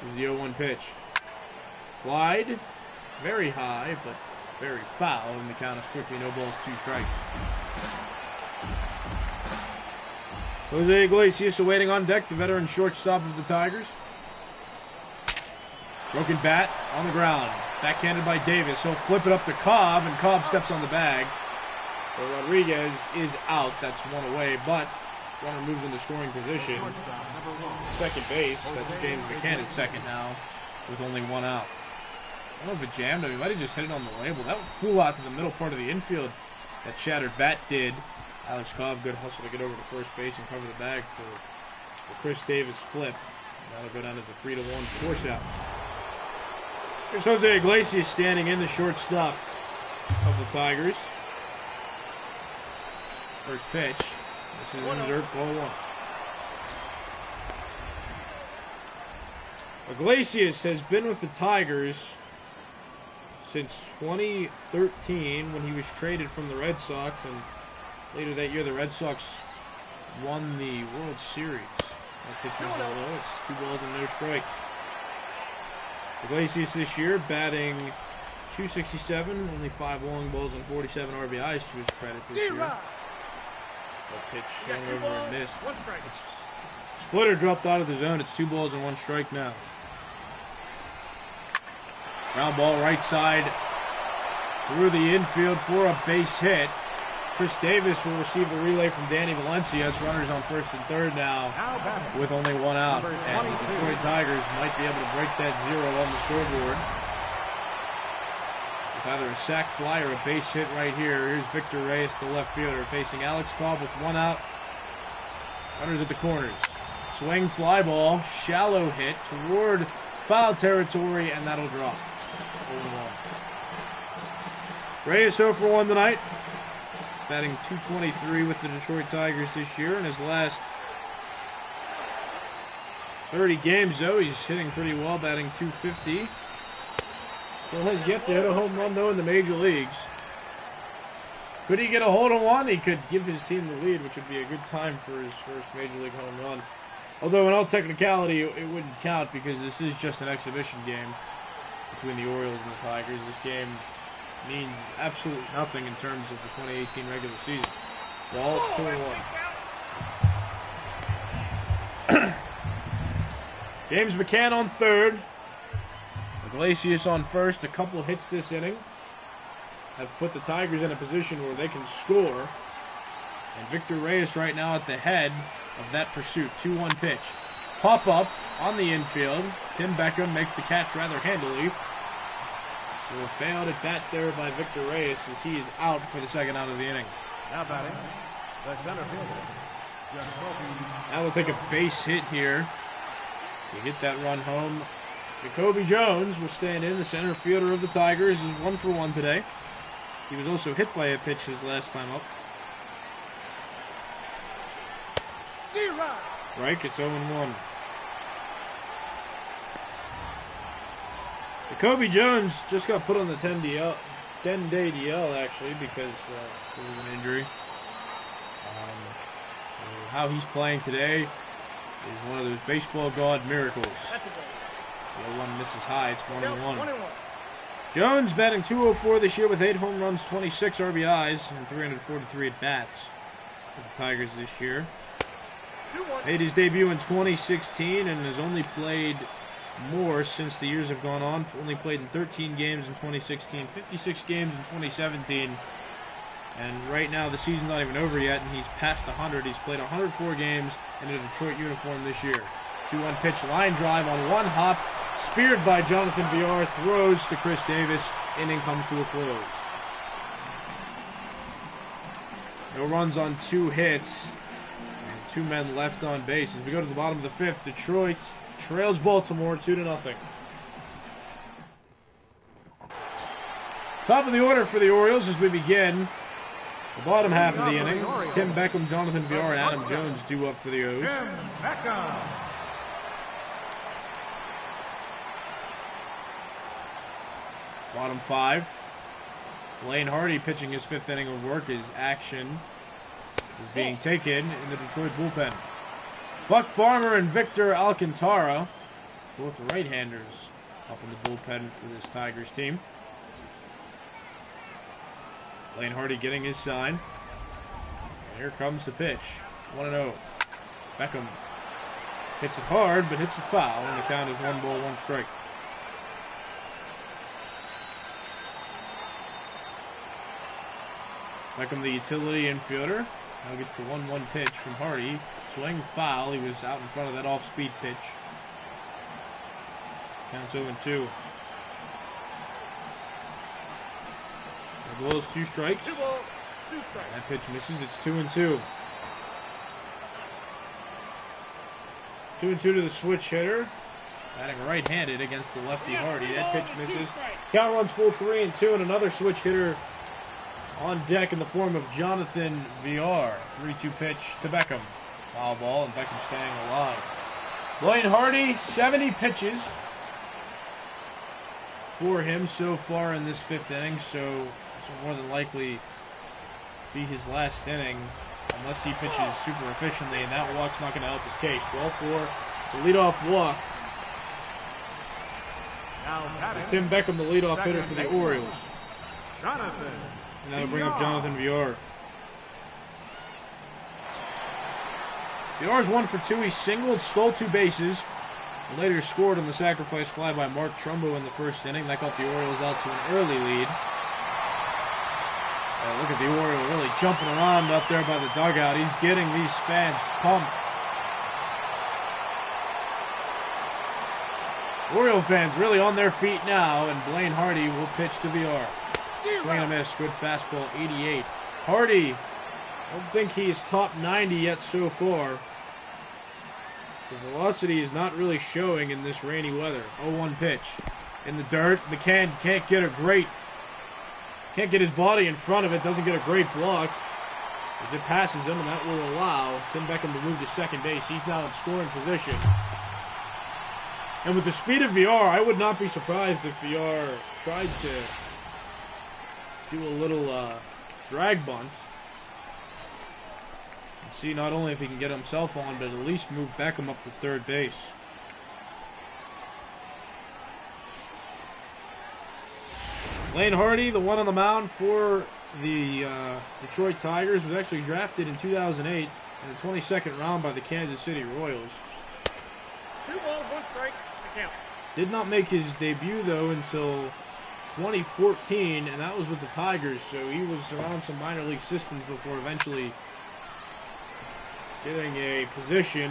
Here's the 0-1 pitch. Flied very high, but very foul, and the count is quickly 0 balls, 2 strikes. Jose Iglesias awaiting on deck, the veteran shortstop of the Tigers. Broken bat on the ground. Backhanded by Davis. He'll flip it up to Cobb, and Cobb steps on the bag. So Rodriguez is out. That's 1 away, but runner moves into scoring position. Second base. That's James McCann at second now with only 1 out. I don't know if it jammed him. He might have just hit it on the label. That flew out to the middle part of the infield. That shattered bat did. Alex Cobb, good hustle to get over to first base and cover the bag for Chris Davis' flip. That'll go down as a 3-1 force out. Here's Jose Iglesias standing in, the shortstop of the Tigers. First pitch. This is in the dirt, ball 1. Iglesias has been with the Tigers since 2013 when he was traded from the Red Sox, and later that year the Red Sox won the World Series. That pitch was low. It's 2 balls and no strikes. Iglesias this year batting 267, only 5 long balls and 47 RBIs to his credit this year. That pitch swung over and missed. Splitter dropped out of the zone. It's 2 balls and 1 strike now. Ground ball right side through the infield for a base hit. Chris Davis will receive the relay from Danny Valencia. It's runners on first and third now with only 1 out. And the Detroit Tigers might be able to break that 0 on the scoreboard. With either a sac fly or a base hit right here. Here's Victor Reyes, the left fielder, facing Alex Cobb with 1 out. Runners at the corners. Swing fly ball, shallow hit toward foul territory, and that'll drop. 0-1. Reyes 0 for 1 tonight. Batting .223 with the Detroit Tigers this year. In his last 30 games, though, he's hitting pretty well, batting .250. Still has yet to hit a home run, though, in the major leagues. Could he get a hold of one? He could give his team the lead, which would be a good time for his first major league home run. Although, in all technicality, it wouldn't count because this is just an exhibition game between the Orioles and the Tigers. This game means absolutely nothing in terms of the 2018 regular season. Well, it's 2-1. James McCann on third. Iglesias on first. A couple hits this inning have put the Tigers in a position where they can score. And Victor Reyes right now at the head of that pursuit. 2-1 pitch. Pop up on the infield. Tim Beckham makes the catch rather handily. So a failed at bat there by Victor Reyes as he is out for the second out of the inning. Now batting, the center fielder. Now we'll take a base hit here to get that run home. Jacoby Jones will stand in. The center fielder of the Tigers is 1 for 1 today. He was also hit by a pitch his last time up. Strike, it's 0-1. Jacoby Jones just got put on the 10-day DL, actually, because of an injury. So how he's playing today is one of those baseball god miracles. The 0-1 misses high. It's 1-1. Jones batting .204 this year with 8 home runs, 26 RBIs, and 343 at-bats for the Tigers this year. Made his debut in 2016 and has only played more since the years have gone on. Only played in 13 games in 2016, 56 games in 2017. And right now the season's not even over yet, and he's past 100. He's played 104 games in a Detroit uniform this year. 2-1 pitch, line drive on 1 hop. Speared by Jonathan Villar, throws to Chris Davis. Inning comes to a close. No runs on 2 hits. And 2 men left on base. As we go to the bottom of the 5th, Detroit trails Baltimore 2-0. Top of the order for the Orioles as we begin the bottom half of the inning. It's Tim Beckham, Jonathan Villar, and Adam Jones due up for the O's. Tim Beckham. Bottom 5. Blaine Hardy pitching his 5th inning of work. His action is being taken in the Detroit bullpen. Buck Farmer and Victor Alcantara, both right-handers, up in the bullpen for this Tigers team. Blaine Hardy getting his sign. And here comes the pitch. 1-0. Beckham hits it hard, but hits it foul, and the count is 1 ball, 1 strike. Beckham, the utility infielder, now gets the 1-1 pitch from Hardy. Swing foul. He was out in front of that off-speed pitch. Counts 0-2. The ball is 2 strikes. 2 balls, 2 strikes. That pitch misses. It's 2-2. 2-2 to the switch hitter. Batting right-handed against the lefty Hardy. That pitch misses. Count runs full 3-2, and another switch hitter on deck in the form of Jonathan Villar. 3-2 pitch to Beckham. Foul ball, and Beckham staying alive. Blaine Hardy, 70 pitches for him so far in this 5th inning, so this will more than likely be his last inning unless he pitches super efficiently, and that walk's not going to help his case. Ball 4, the leadoff walk Now batting, Tim Beckham, the leadoff hitter for the Orioles. Jonathan. And that'll bring up Jonathan Villar. Villar's 1 for 2. He singled, stole 2 bases. And later scored on the sacrifice fly by Mark Trumbo in the first inning. That got the Orioles out to an early lead. Look at the Oriole really jumping around up there by the dugout. He's getting these fans pumped. Oriole fans really on their feet now, and Blaine Hardy will pitch to Villar. Swing and a miss. Good fastball, 88. Hardy, I don't think he's top 90 yet so far. The velocity is not really showing in this rainy weather. 0-1 pitch. In the dirt. McCann can't get his body in front of it. Doesn't get a great block as it passes him, and that will allow Tim Beckham to move to second base. He's now in scoring position. And with the speed of Villar, I would not be surprised if Villar tried to do a little drag bunt. And see not only if he can get himself on, but at least move Beckham up to third base. Blaine Hardy, the one on the mound for the Detroit Tigers, was actually drafted in 2008 in the 22nd round by the Kansas City Royals. 2 balls, 1 strike. The count. Did not make his debut, though, until 2014, and that was with the Tigers, so he was around some minor league systems before eventually getting a position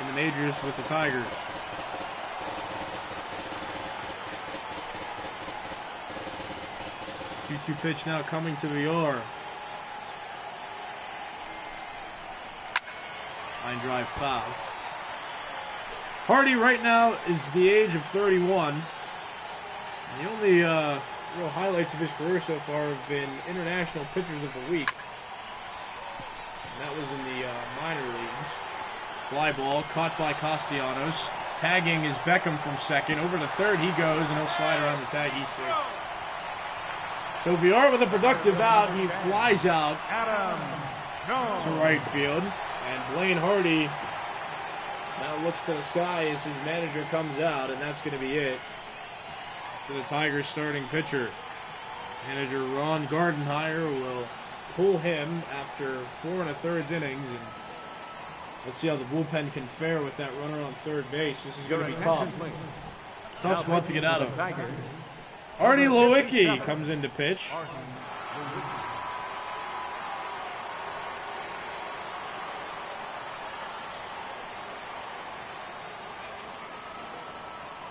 in the majors with the Tigers. Two pitch now coming to Villar. Line drive foul. Hardy right now is the age of 31. And the only real highlights of his career so far have been International Pitchers of the Week. And that was in the minor leagues. Fly ball caught by Castellanos. Tagging is Beckham from second. Over to third he goes, and he'll slide around the tag. He's safe. So Villar with a productive out. He flies out to right field. And Blaine Hardy now looks to the sky as his manager comes out, and that's going to be it for the Tigers starting pitcher. Manager Ron Gardenhire will pull him after 4 1/3 innings, and let's see how the bullpen can fare with that runner on third base. This is going to be tough. Tough spot to get out of. Artie Lewicki comes in to pitch.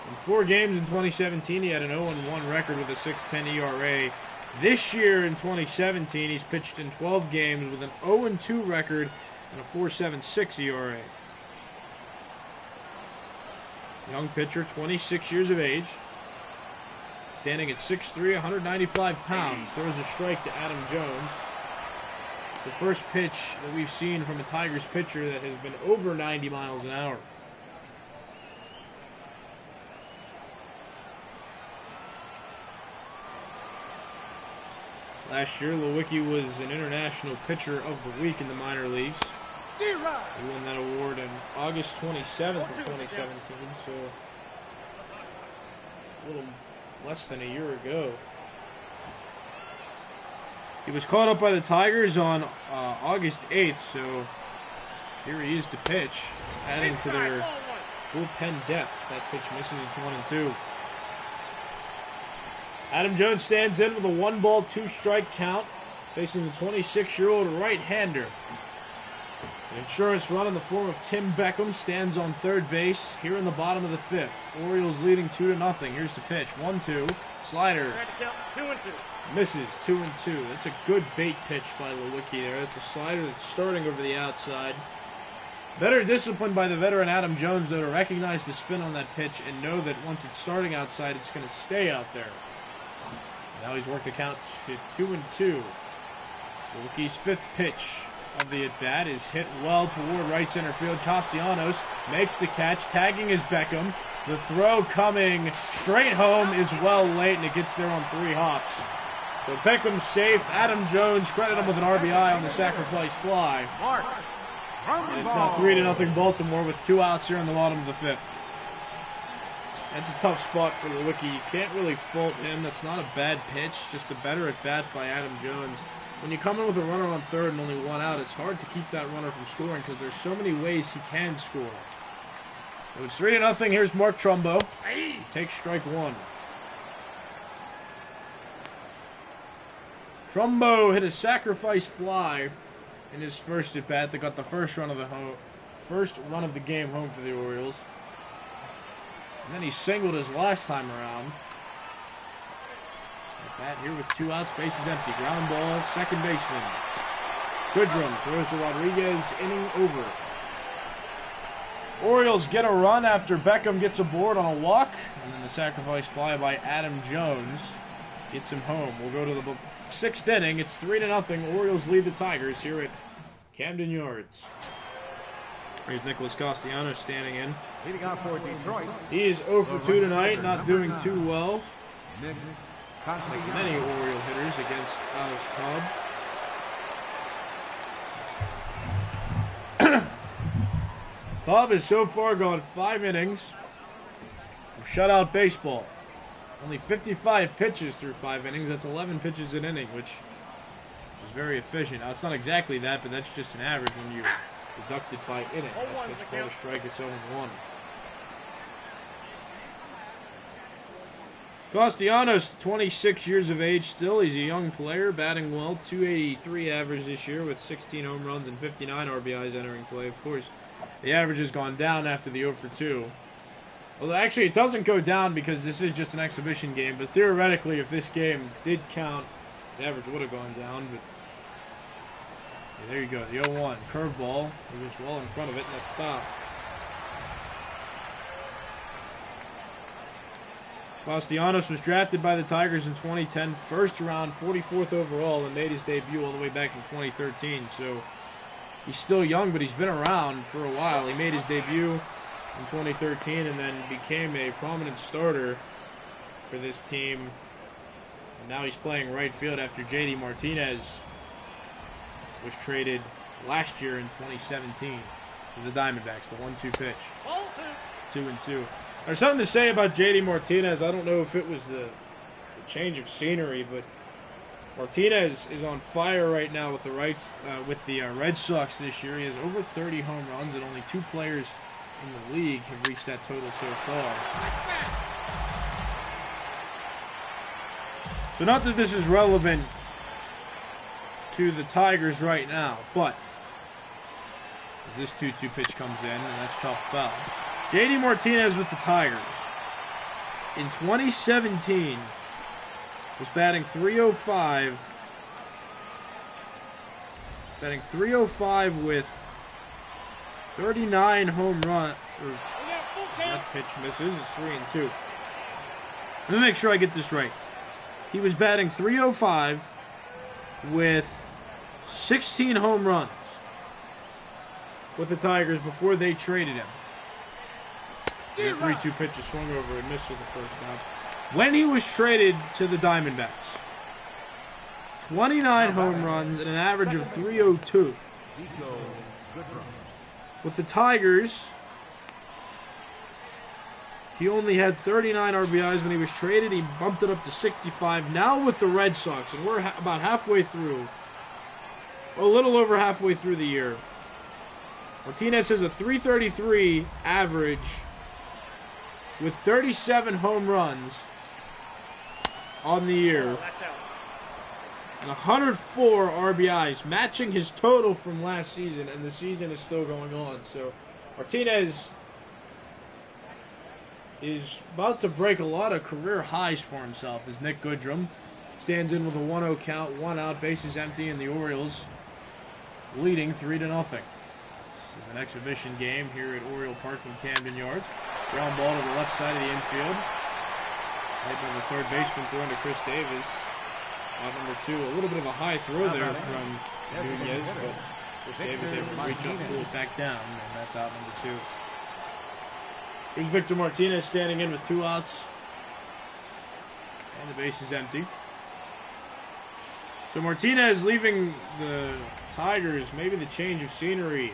In 4 games in 2017, he had an 0-1 record with a 6.10 ERA. This year in 2017, he's pitched in 12 games with an 0-2 record and a 4.76 ERA. Young pitcher, 26 years of age. Standing at 6'3", 195 pounds. Throws a strike to Adam Jones. It's the first pitch that we've seen from a Tigers pitcher that has been over 90 miles an hour. Last year, Lewicki was an International Pitcher of the Week in the minor leagues. He won that award on August 27th of 2017, so a little less than a year ago. He was called up by the Tigers on August 8th, so here he is to pitch, adding to their bullpen depth. That pitch misses. It's 1-2. Adam Jones stands in with a 1-ball, 2-strike count, facing the 26-year-old right-hander. An insurance run in the form of Tim Beckham stands on third base here in the bottom of the 5th. Orioles leading 2-0. Here's the pitch. 1-2. Slider. 2-2. Misses. 2-2. That's a good bait pitch by Lewicki there. That's a slider that's starting over the outside. Better discipline by the veteran Adam Jones, though, to recognize the spin on that pitch and know that once it's starting outside, it's going to stay out there. Now he's worked the count to 2-2. Lewicki's 5th pitch of the at-bat is hit well toward right center field. Castellanos makes the catch, tagging is Beckham. The throw coming straight home is well late, and it gets there on 3 hops. So Beckham's safe. Adam Jones, credit him with an RBI on the sacrifice fly. And it's now 3-0 Baltimore with 2 outs here in the bottom of the 5th. That's a tough spot for the rookie. You can't really fault him. That's not a bad pitch, just a better at bat by Adam Jones. When you come in with a runner on third and only one out, it's hard to keep that runner from scoring because there's so many ways he can score. So it's 3-0. Here's Mark Trumbo. He takes strike one. Trumbo hit a sacrifice fly in his first at bat that got the first run of the game home for the Orioles. And then he singled his last time around. At bat here with 2 outs, bases empty. Ground ball, second baseman. Goodrum throws to Rodriguez, inning over. Orioles get a run after Beckham gets aboard on a walk. And then the sacrifice fly by Adam Jones gets him home. We'll go to the 6th inning. It's 3-0. Orioles lead the Tigers here at Camden Yards. Here's Nicholas Castellanos standing in. Leading off for Detroit. He is 0 for 2 tonight, not doing too well. Like many Oriole hitters against Alex Cobb. Cobb has so far gone 5 innings of shutout baseball. Only 55 pitches through 5 innings. That's 11 pitches an inning, which is very efficient. Now, it's not exactly that, but that's just an average when you deduct it by inning. That's called a strike. It's 0-1. Castellanos, 26 years of age still. He's a young player, batting well. .283 average this year with 16 home runs and 59 RBIs entering play. Of course, the average has gone down after the 0 for 2. Well, actually, it doesn't go down because this is just an exhibition game. But theoretically, if this game did count, his average would have gone down. But yeah, there you go, the 0-1. Curveball. He was well in front of it, and that's foul. Castellanos was drafted by the Tigers in 2010, first round, 44th overall, and made his debut all the way back in 2013. So he's still young, but he's been around for a while. He made his debut in 2013 and then became a prominent starter for this team. And now he's playing right field after J.D. Martinez was traded last year in 2017 to the Diamondbacks, the 1-2 pitch. 2-2. There's something to say about J.D. Martinez. I don't know if it was the change of scenery, but Martinez is on fire right now with the Red Sox this year. He has over 30 home runs, and only 2 players in the league have reached that total so far. So not that this is relevant to the Tigers right now, but as this 2-2 pitch comes in, and that's chopped foul. J.D. Martinez with the Tigers in 2017 was batting .305. Batting .305 with 39 home run. That pitch misses. It's 3-2. Let me make sure I get this right. He was batting .305 with 16 home runs with the Tigers before they traded him. The 3-2 pitch is swung over and missed for the first out. When he was traded to the Diamondbacks, 29 home runs and an average of .302. With the Tigers, he only had 39 RBIs when he was traded. He bumped it up to 65. Now with the Red Sox, and we're about halfway through, a little over halfway through the year. Martinez has a .333 average with 37 home runs on the year and 104 RBIs, matching his total from last season, and the season is still going on. So Martinez is about to break a lot of career highs for himself as Nick Goodrum stands in with a 1-0 count, 1 out, bases empty, and the Orioles leading 3-0. This is an exhibition game here at Oriole Park in Camden Yards. Ground ball to the left side of the infield. Right by the third baseman, throwing to Chris Davis. Out number 2, a little bit of a high throw there from Nunez, but Chris Davis able to reach up and pull it back down, and that's out number 2. Here's Victor Martinez standing in with 2 outs. And the base is empty. So Martinez leaving the Tigers, maybe the change of scenery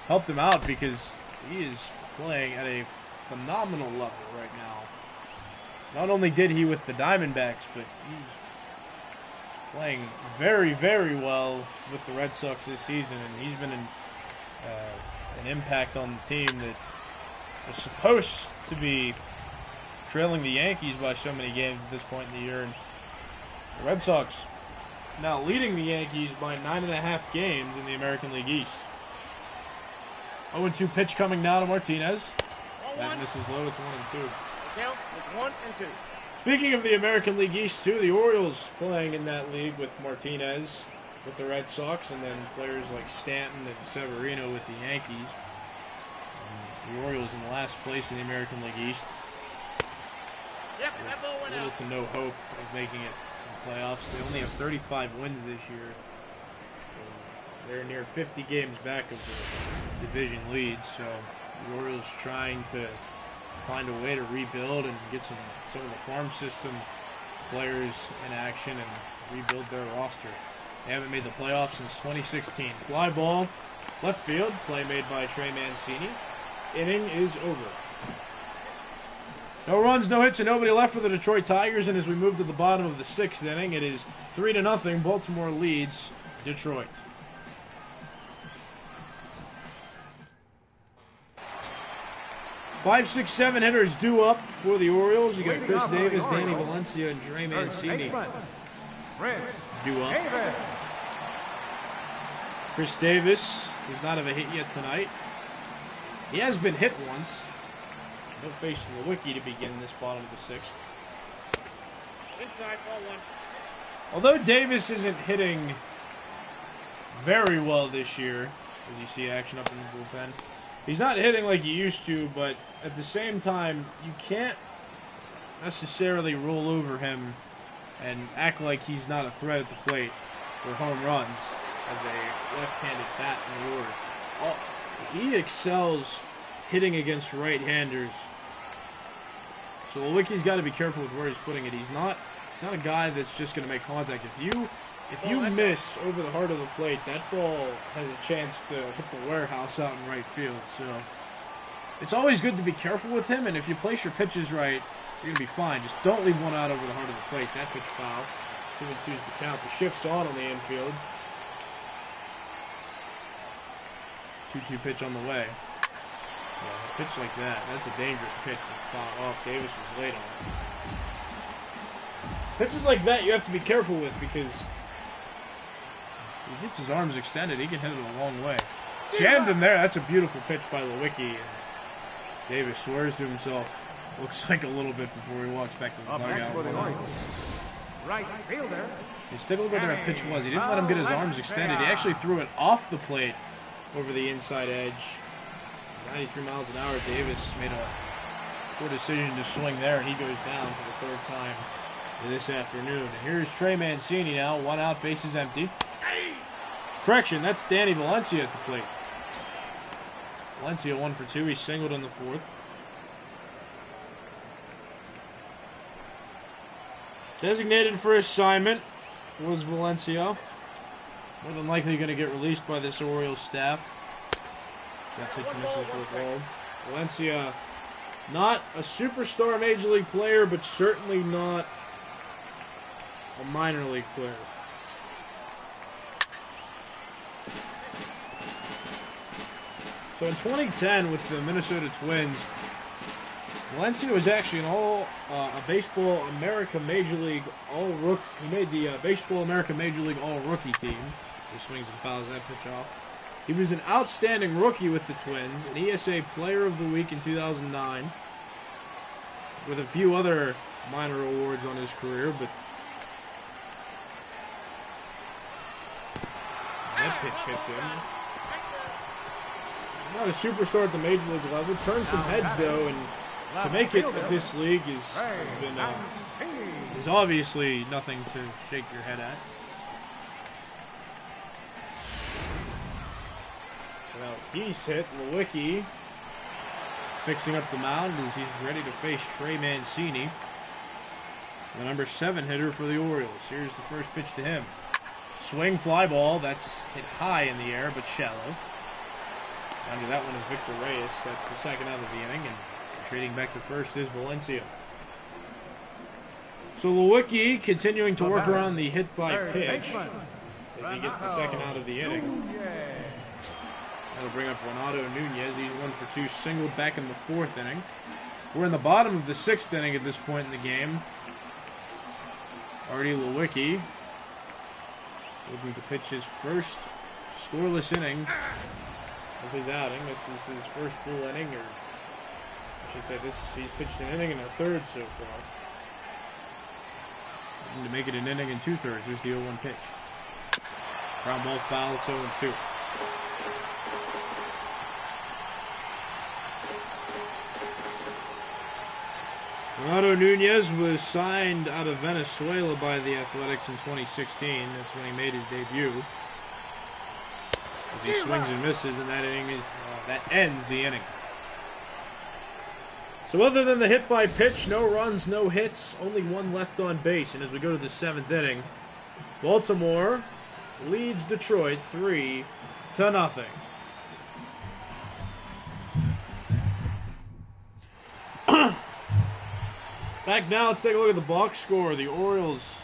helped him out because he is playing at a phenomenal level right now. Not only did he with the Diamondbacks, but he's playing very, very well with the Red Sox this season, and he's been an impact on the team that was supposed to be trailing the Yankees by so many games at this point in the year. And the Red Sox now leading the Yankees by 9.5 games in the American League East. 0-2 pitch coming now to Martinez. That misses low. It's 1-2. Count is 1 and 2. Speaking of the American League East, too, the Orioles playing in that league with Martinez with the Red Sox, and then players like Stanton and Severino with the Yankees. The Orioles in last place in the American League East. Yep, that ball went little out. to no hope of making it to the playoffs. They only have 35 wins this year. They're near 50 games back of the division lead, so the Orioles trying to find a way to rebuild and get some of the farm system players in action and rebuild their roster. They haven't made the playoffs since 2016. Fly ball, left field, play made by Trey Mancini. Inning is over. No runs, no hits, and nobody left for the Detroit Tigers, and as we move to the bottom of the 6th inning, it is 3-0. Baltimore leads Detroit. Five, six, seven hitters due up for the Orioles. You got Chris Davis, Danny Valencia, and Trey Mancini due up. Chris Davis does not have a hit yet tonight. He has been hit once. He'll face Lewicki to begin this bottom of the 6th. Inside, ball 1. Although Davis isn't hitting very well this year, as you see action up in the bullpen, he's not hitting like he used to, but at the same time, you can't necessarily roll over him and act like he's not a threat at the plate for home runs as a left-handed bat in the order. He excels hitting against right-handers. So Lewicki's got to be careful with where he's putting it. He's not a guy that's just going to make contact. If you miss over the heart of the plate, that ball has a chance to hit the warehouse out in right field. So it's always good to be careful with him, and if you place your pitches right, you're going to be fine. Just don't leave one out over the heart of the plate. That pitch foul. 2-2 is the count. The shift's on the infield. 2-2 pitch on the way. Yeah, a pitch like that, that's a dangerous pitch. It's fouled off. Davis was late on it. Pitches like that you have to be careful with because if he hits his arms extended, he can hit it a long way. Jammed him there. That's a beautiful pitch by Lewicki. And Davis swears to himself. Looks like a little bit before he walks back to the dugout. Right fielder. Just take a look at where that pitch was. He didn't let him get his arms extended. He actually threw it off the plate over the inside edge. 93 miles an hour. Davis made a poor decision to swing there, and he goes down for the 3rd time this afternoon. And here's Trey Mancini now. 1 out, bases empty. Correction, that's Danny Valencia at the plate. Valencia 1 for 2. He singled in the 4th. Designated for assignment was Valencia. More than likely going to get released by this Orioles staff. That pitch misses for a ball. Valencia, not a superstar major league player, but certainly not a minor league player. So in 2010 with the Minnesota Twins, Valencia was actually a Baseball America Major League All-Rookie. He made the Baseball America Major League All-Rookie team. He swings and fouls that pitch off. He was an outstanding rookie with the Twins, an ESA Player of the Week in 2009, with a few other minor awards on his career, but that pitch hits him. Not a superstar at the major league level. Turned some heads, though, and to make it at this league is obviously nothing to shake your head at. Well, he's hit. Lewicki fixing up the mound as he's ready to face Trey Mancini, the number 7 hitter for the Orioles. Here's the first pitch to him. Swing, fly ball. That's hit high in the air, but shallow. Under that one is Victor Reyes. That's the 2nd out of the inning, and Trading back to first is Valencia. So Lewicki continuing to work around the hit by pitch as he gets the second out of the inning. That'll bring up Renato Nunez. He's 1 for 2, singled back in the 4th inning. We're in the bottom of the 6th inning at this point in the game. Artie Lewicki looking to pitch his first scoreless inning of his outing. This is his first full inning, or I should say he's pitched an inning and a third so far. And to make it an inning and 2/3, there's the 0-1 pitch. Ground ball foul, it's 0-2. Renato Nunez was signed out of Venezuela by the Athletics in 2016. That's when he made his debut. As he swings and misses, and that inning that ends the inning. So other than the hit by pitch, no runs, no hits, only one left on base. And as we go to the 7th inning, Baltimore leads Detroit 3-0. Back now, let's take a look at the box score. The Orioles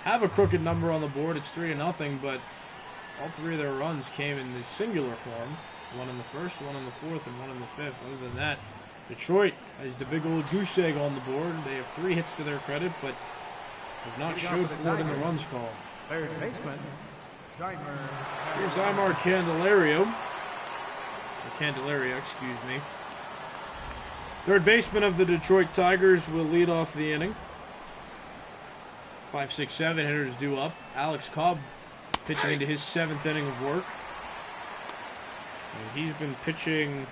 have a crooked number on the board. It's 3-0, but all 3 of their runs came in the singular form. 1 in the 1st, 1 in the 4th, and 1 in the 5th. Other than that, Detroit has the big old goose egg on the board. They have 3 hits to their credit, but have not showed for it in the runs call. Third baseman, Here's Aymar Candelaria, excuse me. Third baseman of the Detroit Tigers will lead off the inning. 5, 6, 7 hitters due up. Alex Cobb pitching into his 7th inning of work. And he's been pitching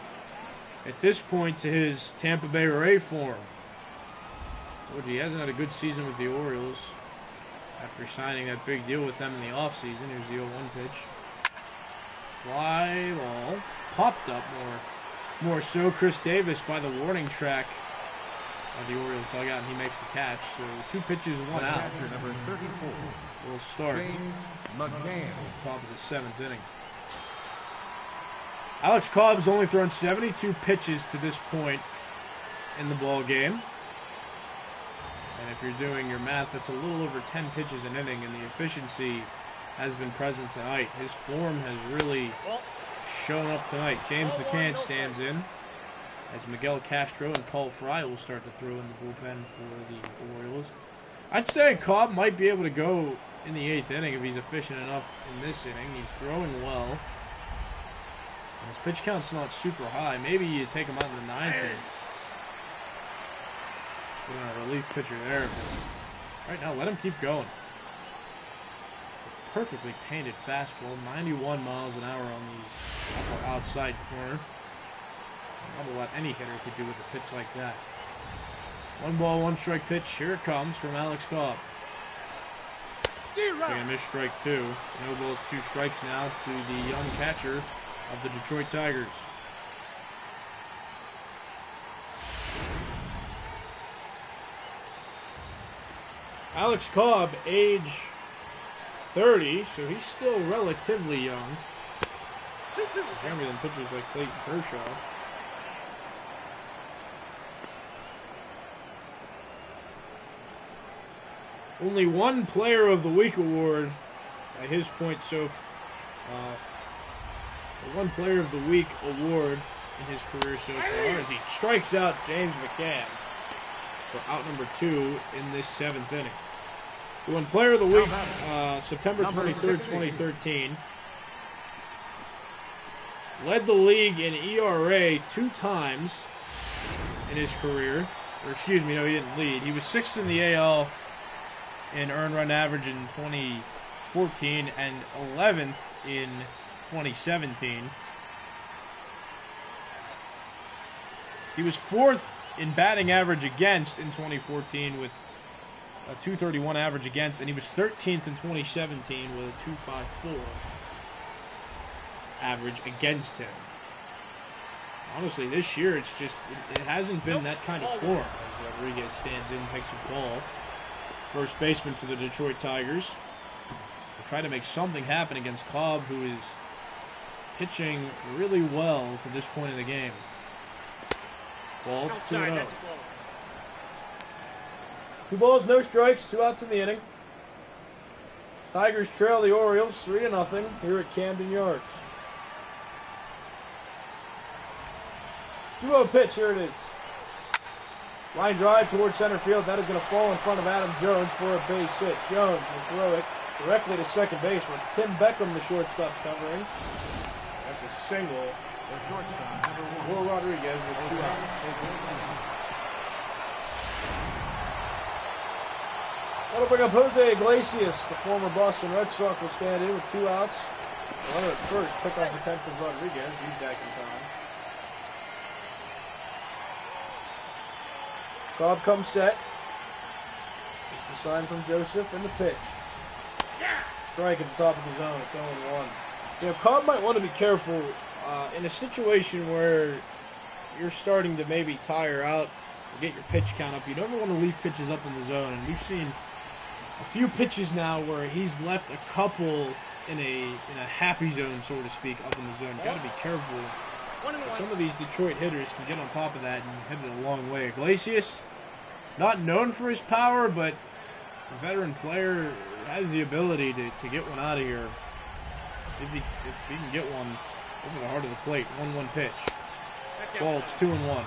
at this point to his Tampa Bay Ray form. Told you he hasn't had a good season with the Orioles after signing that big deal with them in the offseason. Here's the 0-1 pitch. Fly ball. Popped up more so. Chris Davis by the warning track of the Orioles dugout, and he makes the catch. So 2 pitches, 1 out. number 34. Will start McCann. top of the 7th inning. Alex Cobb's only thrown 72 pitches to this point in the ball game. And if you're doing your math, that's a little over 10 pitches an inning, and the efficiency has been present tonight. His form has really shown up tonight. James McCann stands in as Miguel Castro and Paul Fry will start to throw in the bullpen for the Orioles. I'd say Cobb might be able to go in the 8th inning if he's efficient enough in this inning. He's throwing well. And his pitch count's not super high. Maybe you take him out in the 9th and put in a relief pitcher there. But right now, let him keep going. Perfectly painted fastball, 91 miles an hour on the upper outside corner. Not a lot any hitter could do with a pitch like that. 1 ball, 1 strike pitch. Here it comes from Alex Cobb. Swing and miss, strike 2. No balls, 2 strikes now to the young catcher of the Detroit Tigers. Alex Cobb, age 30, so he's still relatively young. Younger than pitchers like Clayton Kershaw. Only 1 Player of the Week award at his point so 1 Player of the Week award in his career so far as he strikes out James McCann for out number 2 in this 7th inning. He won Player of the Week September 23rd, 2013. Led the league in ERA 2 times in his career. Or excuse me, no, he didn't lead. He was 6th in the AL in earned run average in 2014 and 11th in 2017. He was 4th in batting average against in 2014 with a .231 average against, and he was 13th in 2017 with a .254 average against him. Honestly, this year it hasn't been that kind of form as Rodriguez stands in, takes a ball. First baseman for the Detroit Tigers. They'll try to make something happen against Cobb, who is pitching really well to this point in the game. Ball, it's 2 Outside, 0. that's a ball. 2 balls, no strikes, 2 outs in the inning. Tigers trail the Orioles 3-0 here at Camden Yards. 2-0 pitch, here it is. Line drive towards center field. That is going to fall in front of Adam Jones for a base hit. Jones will throw it directly to second base with Tim Beckham, the shortstop's covering. That's a single. The shortstop, number 1. Will Rodriguez with 2 outs. That'll bring up Jose Iglesias, the former Boston Red Sox, will stand in with 2 outs. Runner at first, pick off the 10th of Rodriguez. He's back in time. Cobb comes set. It's the sign from Joseph and the pitch. Strike at the top of the zone. It's 0-1. You know, Cobb might want to be careful in a situation where you're starting to maybe tire out or get your pitch count up. You never want to leave pitches up in the zone, and we've seen a few pitches now where he's left a couple in a happy zone, so to speak, up in the zone. Got to be careful. Some of these Detroit hitters can get on top of that and hit it a long way. Iglesias, not known for his power, but a veteran player, has the ability to get one out of here. If he can get one over the heart of the plate. 1-1 pitch. Ball, it's 2-1.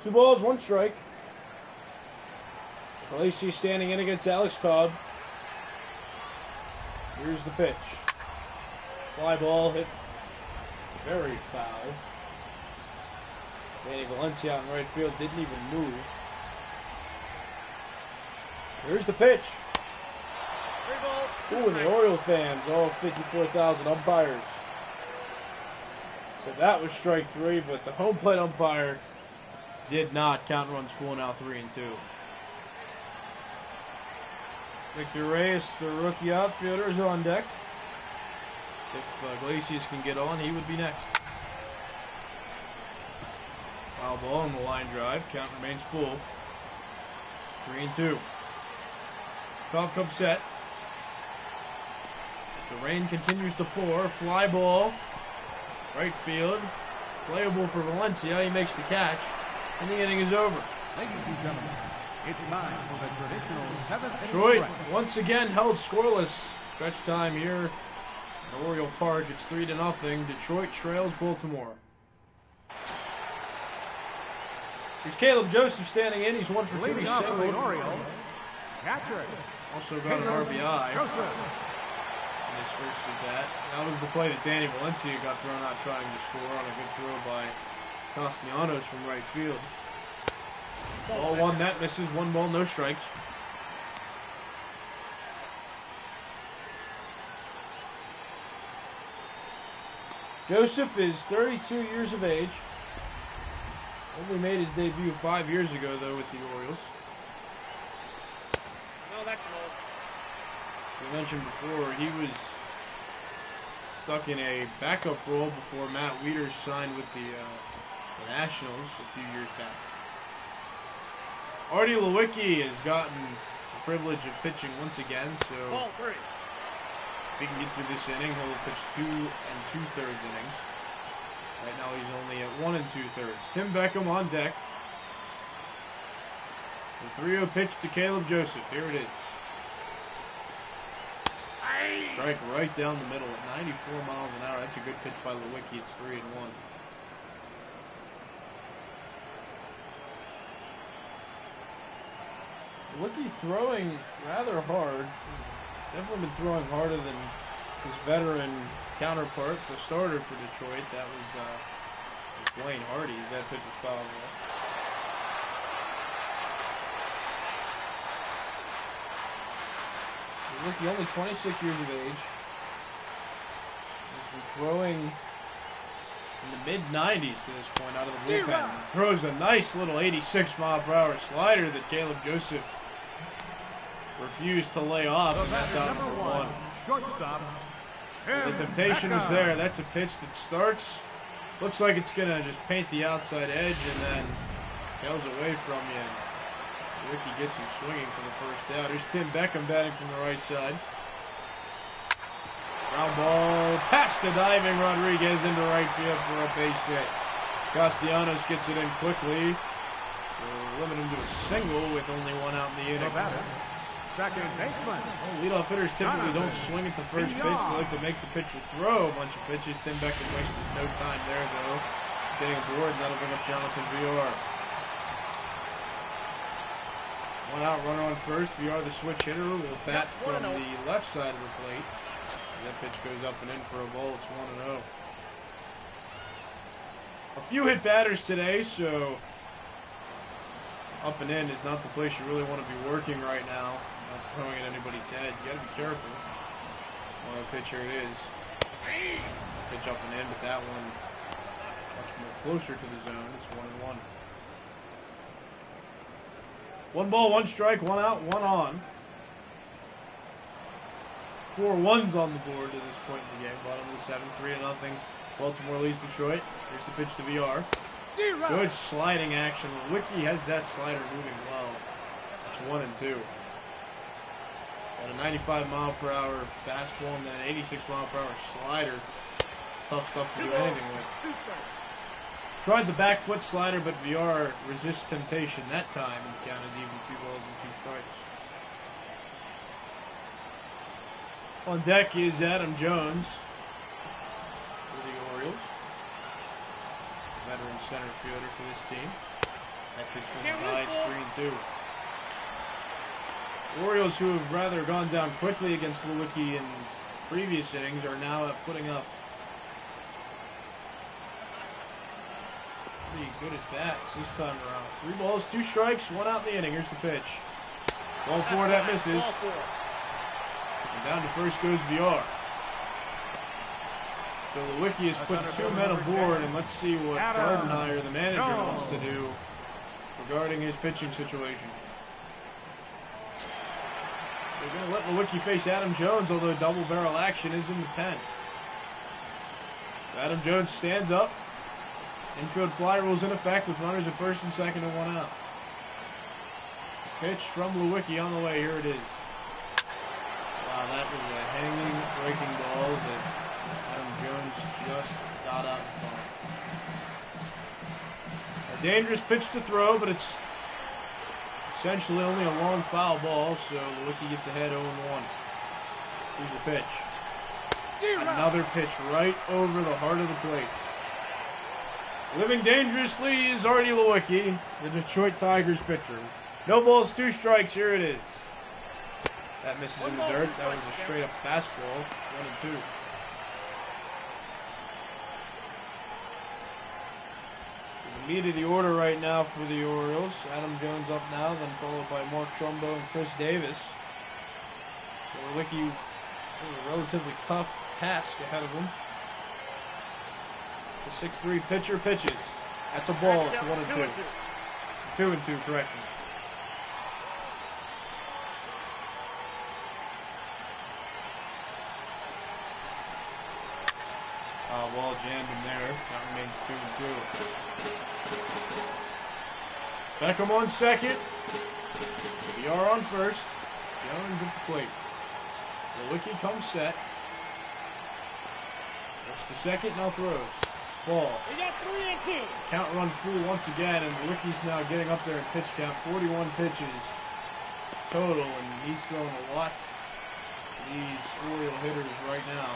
2 balls, 1 strike. Lacey standing in against Alex Cobb. Here's the pitch. Fly ball hit very foul. Danny Valencia out in right field didn't even move. Here's the pitch. 3 balls. 2 Ooh, and the strikes. Orioles fans, all 54,000 umpires. So that was strike 3, but the home plate umpire did not count runs full, now 3-2. Victor Reyes, the rookie outfielder, is on deck. If Iglesias can get on, he would be next. Foul ball on the line drive. Count remains full. 3-2. Cobb comes set. The rain continues to pour. Fly ball. Right field. Playable for Valencia. He makes the catch. And the inning is over. Ladies and gentlemen, it's time for the traditional 7th inning Detroit stretch. once again held scoreless. Stretch time here at Oriole Park. It's 3-0. Detroit trails Baltimore. Here's Caleb Joseph standing in. He's 1 for 2. Leading He's off for the singled. Orioles, catcher. Also got an Caleb RBI in Joseph. his first at bat. That was the play that Danny Valencia got thrown out trying to score on a good throw by Castellanos from right field. Ball 1, that misses. 1 ball, no strikes. Joseph is 32 years of age. Only made his debut 5 years ago, though, with the Orioles. No, that's an old. As I mentioned before, he was stuck in a backup role before Matt Wieters signed with the Nationals a few years back. Artie Lewicki has gotten the privilege of pitching once again, so Ball 3. if he can get through this inning, he'll pitch 2 2/3 innings. Right now he's only at 1 2/3. Tim Beckham on deck. The 3-0 pitch to Caleb Joseph. Here it is. Strike right down the middle at 94 miles an hour. That's a good pitch by Lewicki. It's 3-1. Lewicki throwing rather hard. Definitely been throwing harder than his veteran counterpart, the starter for Detroit. That was Blaine Hardy's. That pitch was fouled off. Lewicki, only 26 years of age. He's been throwing in the mid-90s to this point out of the bullpen. Throws a nice little 86-mile-per-hour slider that Caleb Joseph refused to lay off, and that's out Number for 1, 1. shortstop. The Tim temptation was Beckham. there. That's a pitch that starts. Looks like it's going to just paint the outside edge and then tails away from you. Ricky gets him swinging for the first out. Here's Tim Beckham batting from the right side. Ground ball past the diving Rodriguez into right field for a base hit. Castellanos gets it in quickly. So limit him to a single with only 1 out in the The inning. batter, second baseman. Well, leadoff hitters typically don't swing at the first pitch. They like to make the pitcher throw a bunch of pitches. Tim Beckham wasted no time there, though. Getting aboard, and that'll bring up Jonathan VR. 1 out, runner on first. VR, the switch hitter, will bat from the left side of the plate. That pitch goes up and in for a ball. It's 1-0. A few hit batters today, so up and in is not the place you really want to be working right now. Not throwing at anybody's head. You got to be careful. Well, pitch here it is. Pitch up and in, but that one much more closer to the zone. It's 1-1. 1 ball, 1 strike, 1 out, 1 on. 4 ones on the board to this point in the game. Bottom of the 7th, 3-0. Baltimore leads Detroit. Here's the pitch to VR. Good sliding action. Wiki has that slider moving well. It's 1-2. Got a 95-mile-per-hour fastball and then an 86-mile-per-hour slider. It's tough stuff to do anything with. Tried the back foot slider, but VR resists temptation that time and counted even 2 balls and 2 strikes. On deck is Adam Jones for the Orioles. Veteran center fielder for this team. That pitch was inside, 3-2. Orioles, who have rather gone down quickly against Lewicki in previous innings, are now putting up pretty good at bats this time around. 3 balls, 2 strikes, 1 out in the inning. Here's the pitch. Ball 4, that misses. And down to first goes VR. So Lewicki has put 2 men aboard, and let's see what Gardenhire, the manager, wants to do regarding his pitching situation. They're going to let Lewicki face Adam Jones, although double barrel action is in the pen. Adam Jones stands up. Infield fly rules in effect with runners at first and second and 1 out. Pitch from Lewicki on the way. Here it is. Wow, that was a hanging, breaking ball that Adam Jones just got out in front. A dangerous pitch to throw, but it's essentially only a long foul ball, so Lewicki gets ahead 0-1. Here's the pitch. Another pitch right over the heart of the plate. Living dangerously is Artie Lewicki, the Detroit Tigers pitcher. No balls, 2 strikes. Here it is. That misses in the dirt. That was a straight-up fastball. 1-2. The meat of the order right now for the Orioles. Adam Jones up now, then followed by Mark Trumbo and Chris Davis. So Lewicki, a relatively tough task ahead of him. The 6'3" pitcher pitches. That's a ball. It's 1-2. 2-2, correct. Ball jammed him there. That remains 2-2. Beckham on second. VR on first. Jones at the plate. Lewicki comes set. Looks to second, now throws. Ball. We got 3-2. Count run full once again, and Lewicki's now getting up there in pitch count. 41 pitches total, and he's throwing a lot to these Oriole hitters right now.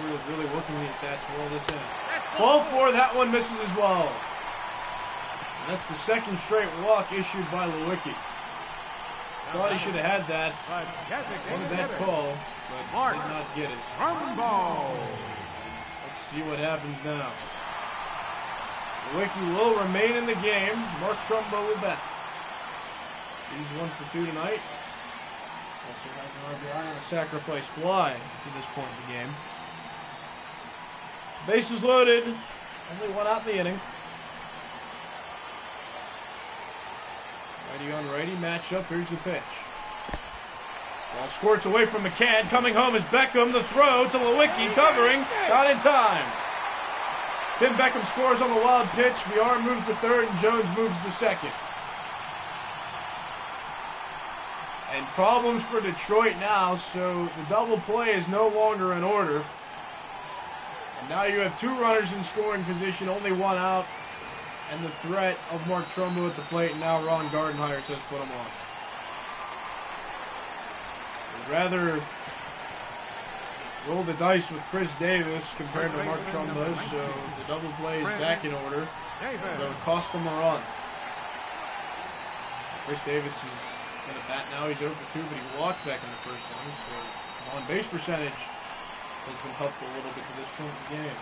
Orioles really working the at-bats well this inning. Ball 4, that one misses as well. And that's the second straight walk issued by Lewicki. Thought he should have had that. Wanted that call, but did not get it. Let's see what happens now. Lewicki will remain in the game. Mark Trumbo will bat. He's 1 for 2 tonight. Also has an RBI on a sacrifice fly to this point in the game. Bases loaded. Only 1 out in the inning. Righty on righty matchup. Here's the pitch. Ball squirts away from McCann. Coming home is Beckham. The throw to Lewicki. Covering. Not in time. Tim Beckham scores on the wild pitch. VR moves to third and Jones moves to second. And problems for Detroit now, so the double play is no longer in order. And now you have 2 runners in scoring position, only 1 out, and the threat of Mark Trumbo at the plate, and now Ron Gardenhire says put him on. I'd rather roll the dice with Chris Davis compared to Mark Trumbo, so the double play is back in order. Though it cost them a run. Chris Davis is going to bat now. He's 0 for 2, but he walked back in the first inning, so on-base percentage has been helped a little bit to this point in the game.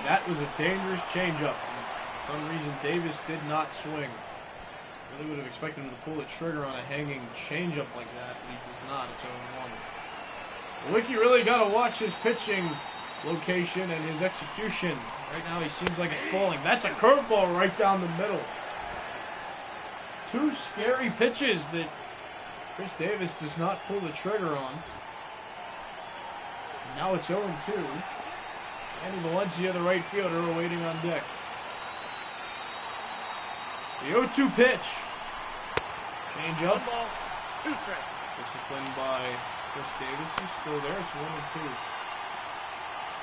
That was a dangerous changeup. For some reason, Davis did not swing. Really would have expected him to pull the trigger on a hanging changeup like that, but he does not. It's 0-1. Lewicki really got to watch his pitching location and his execution. Right now, he seems like it's falling. That's a curveball right down the middle. 2 scary pitches that Chris Davis does not pull the trigger on. And now it's 0-2. Andy Valencia, the right fielder, waiting on deck. The 0-2 pitch. Change up. 2 strikes. Disciplined by Chris Davis. He's still there. It's 1-2.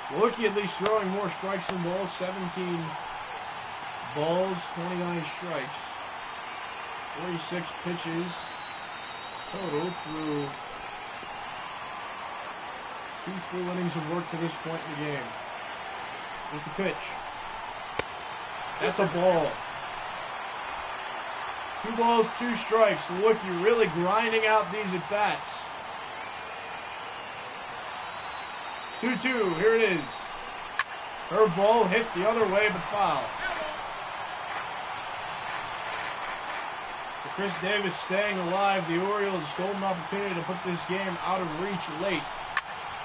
Lewicki at least throwing more strikes than balls. 17 balls, 29 strikes. 46 pitches total through 2 full innings of work to this point in the game. Here's the pitch. That's a ball. 2 balls, 2 strikes. Lewicki really grinding out these at-bats. 2-2, here it is. Curveball hit the other way, but foul. For Chris Davis staying alive, the Orioles golden opportunity to put this game out of reach late.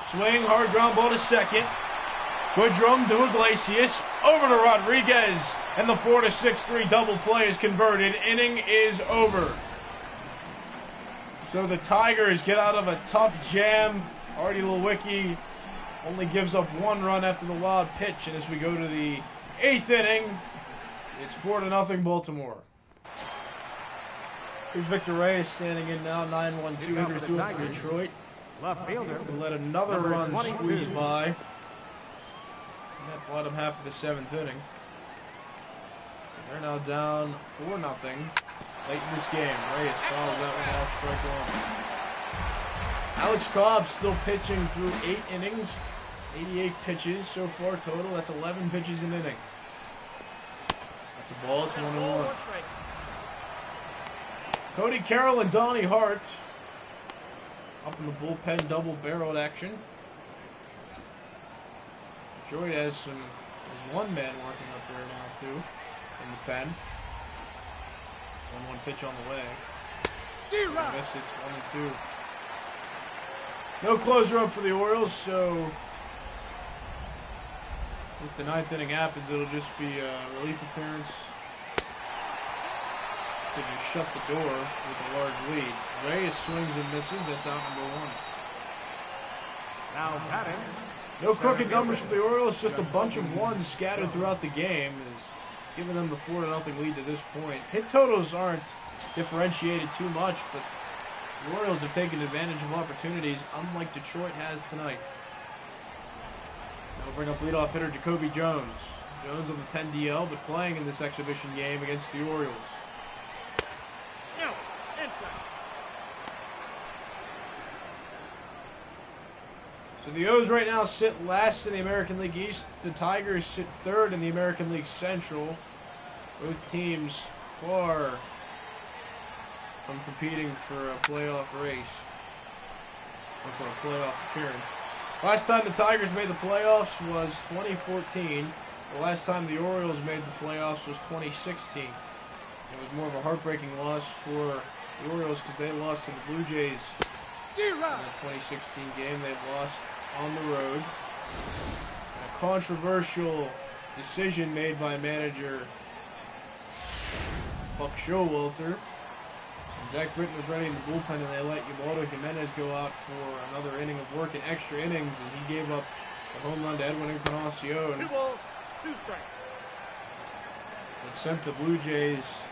Swing, hard ground ball to second. Goodrum to Iglesias, over to Rodriguez, and the 4-6-3 double play is converted. Inning is over. So the Tigers get out of a tough jam. Artie Lewicki only gives up 1 run after the wild pitch, and as we go to the 8th inning, it's 4-0 Baltimore. Here's Victor Reyes standing in now, 9-1-2 hitters do it for Detroit. Left fielder. We'll let another run squeeze by. And that bottom half of the 7th inning. So they're now down 4-0 late in this game. Reyes follows that one off, strike 1. Alex Cobb still pitching through 8 innings. 88 pitches so far total. That's 11 pitches an inning. That's a ball. It's 1-1. Cody Carroll and Donnie Hart up in the bullpen, double-barreled action. Detroit has 1 man working up there now too in the pen. 1-1 pitch on the way. I guess it's 1-2. No closer up for the Orioles, so if the 9th inning happens, it'll just be a relief appearance to just shut the door with a large lead. Reyes swings and misses. That's out number 1. Now batting. No crooked numbers for the Orioles, just a bunch of 1s scattered throughout the game is giving them the 4-0 lead to this point. Hit totals aren't differentiated too much, but the Orioles have taken advantage of opportunities, unlike Detroit has tonight. Now we'll bring up leadoff hitter Jacoby Jones. Jones on the 10 DL, but playing in this exhibition game against the Orioles. No, inside. So the O's right now sit last in the American League East. The Tigers sit 3rd in the American League Central. Both teams far from competing for a playoff race or for a playoff appearance. Last time the Tigers made the playoffs was 2014. The last time the Orioles made the playoffs was 2016. It was more of a heartbreaking loss for the Orioles because they lost to the Blue Jays in the 2016 game. They lost on the road. And a controversial decision made by manager Buck Showalter. And Zach Britton was running the bullpen, and they let Ubaldo Jimenez go out for another inning of work in extra innings, and he gave up a home run to Edwin Encarnacion. 2 balls, 2 strikes. It sent the Blue Jays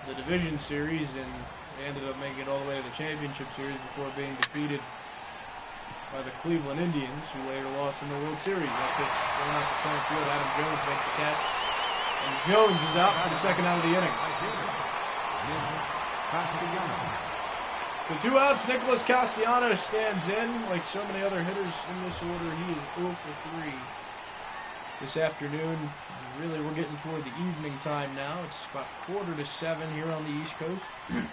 to the division series, and they ended up making it all the way to the championship series before being defeated by the Cleveland Indians, who later lost in the World Series. That pitch going out to center field. Adam Jones makes the catch, and Jones is out for the 2nd out of the inning. So 2 outs. Nicholas Castellanos stands in. Like so many other hitters in this order, he is 0 for 3 this afternoon. And really, we're getting toward the evening time now. It's about 6:45 here on the East Coast. And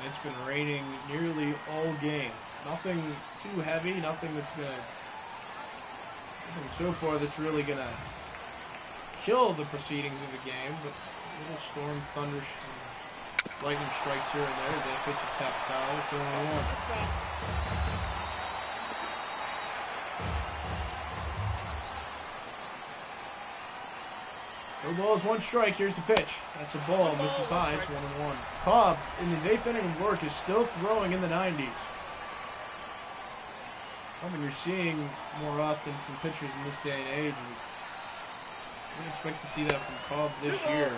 it's been raining nearly all game. Nothing too heavy, nothing so far that's really gonna kill the proceedings of the game, but a little storm, thunder, lightning strikes here and there as that pitch is tapped foul. It's 0-1. No balls, 1 strike. Here's the pitch. That's a ball. Misses high. It's 1-1. Cobb, in his 8th inning of work, is still throwing in the 90s. Something you're seeing more often from pitchers in this day and age. We don't expect to see that from Cobb this year,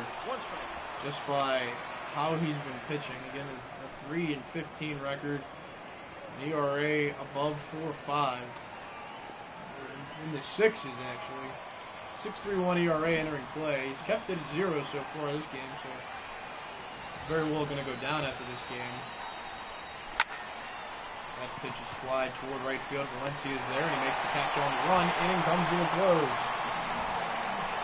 just by how he's been pitching. Again, a 3-15 record, an ERA above 4.5, in the 6s actually. 6.31 ERA entering play. He's kept it at 0 so far this game, so it's very well going to go down after this game. That pitch is fly toward right field. Valencia is there, and he makes the catch on the run. Inning comes to a close.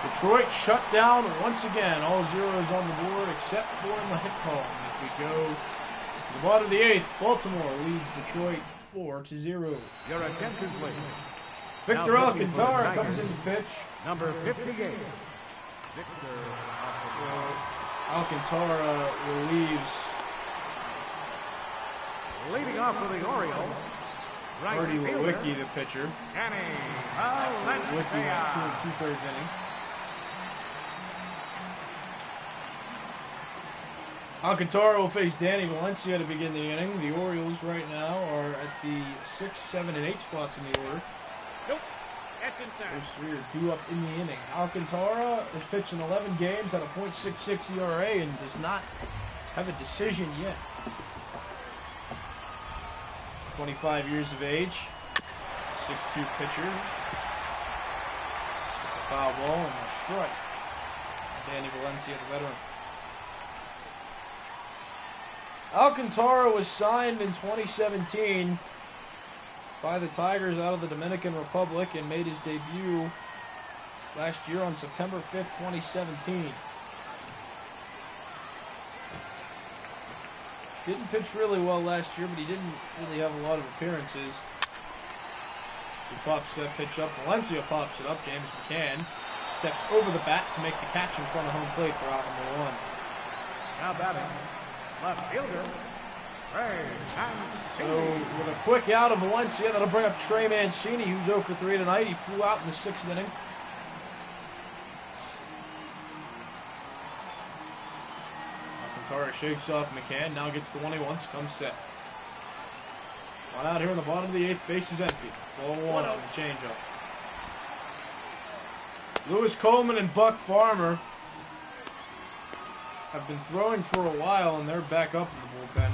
Detroit shut down once again. All zeros on the board except for in the hit column. As we go to the bottom of the 8th, Baltimore leads Detroit 4-0. Your attention, please. Victor Now Alcantara pitching for the comes in Tigers. to pitch. Number 58. Victor Alcantara relieves leading off for the Orioles. Right Artie fielder, Lewicki, the pitcher. Danny Lewicki went 2 Valencia. 2/3 innings. Alcantara will face Danny Valencia to begin the inning. The Orioles right now are at the 6, 7, and 8 spots in the order. Nope. That's inside. Those three are due up in the inning. Alcantara has pitched in 11 games at a .66 ERA and does not have a decision yet. 25 years of age. 6'2" pitcher. It's a foul ball and a strike. Danny Valencia, the veteran. Alcantara was signed in 2017 by the Tigers out of the Dominican Republic and made his debut last year on September 5th, 2017. Didn't pitch really well last year, but he didn't really have a lot of appearances. He pops that pitch up. Valencia pops it up. James McCann steps over the bat to make the catch in front of home plate for out number 1. Now batting, left fielder, Trey So Mancini. with a quick out of Valencia, that'll bring up Trey Mancini, who's 0 for 3 tonight. He flew out in the 6th inning. Alcantara shakes off McCann, now gets the one he wants, comes set. One out here in the bottom of the 8th, base is empty. Ball 1 on the changeup. Lewis Coleman and Buck Farmer have been throwing for a while, and they're back up in the bullpen.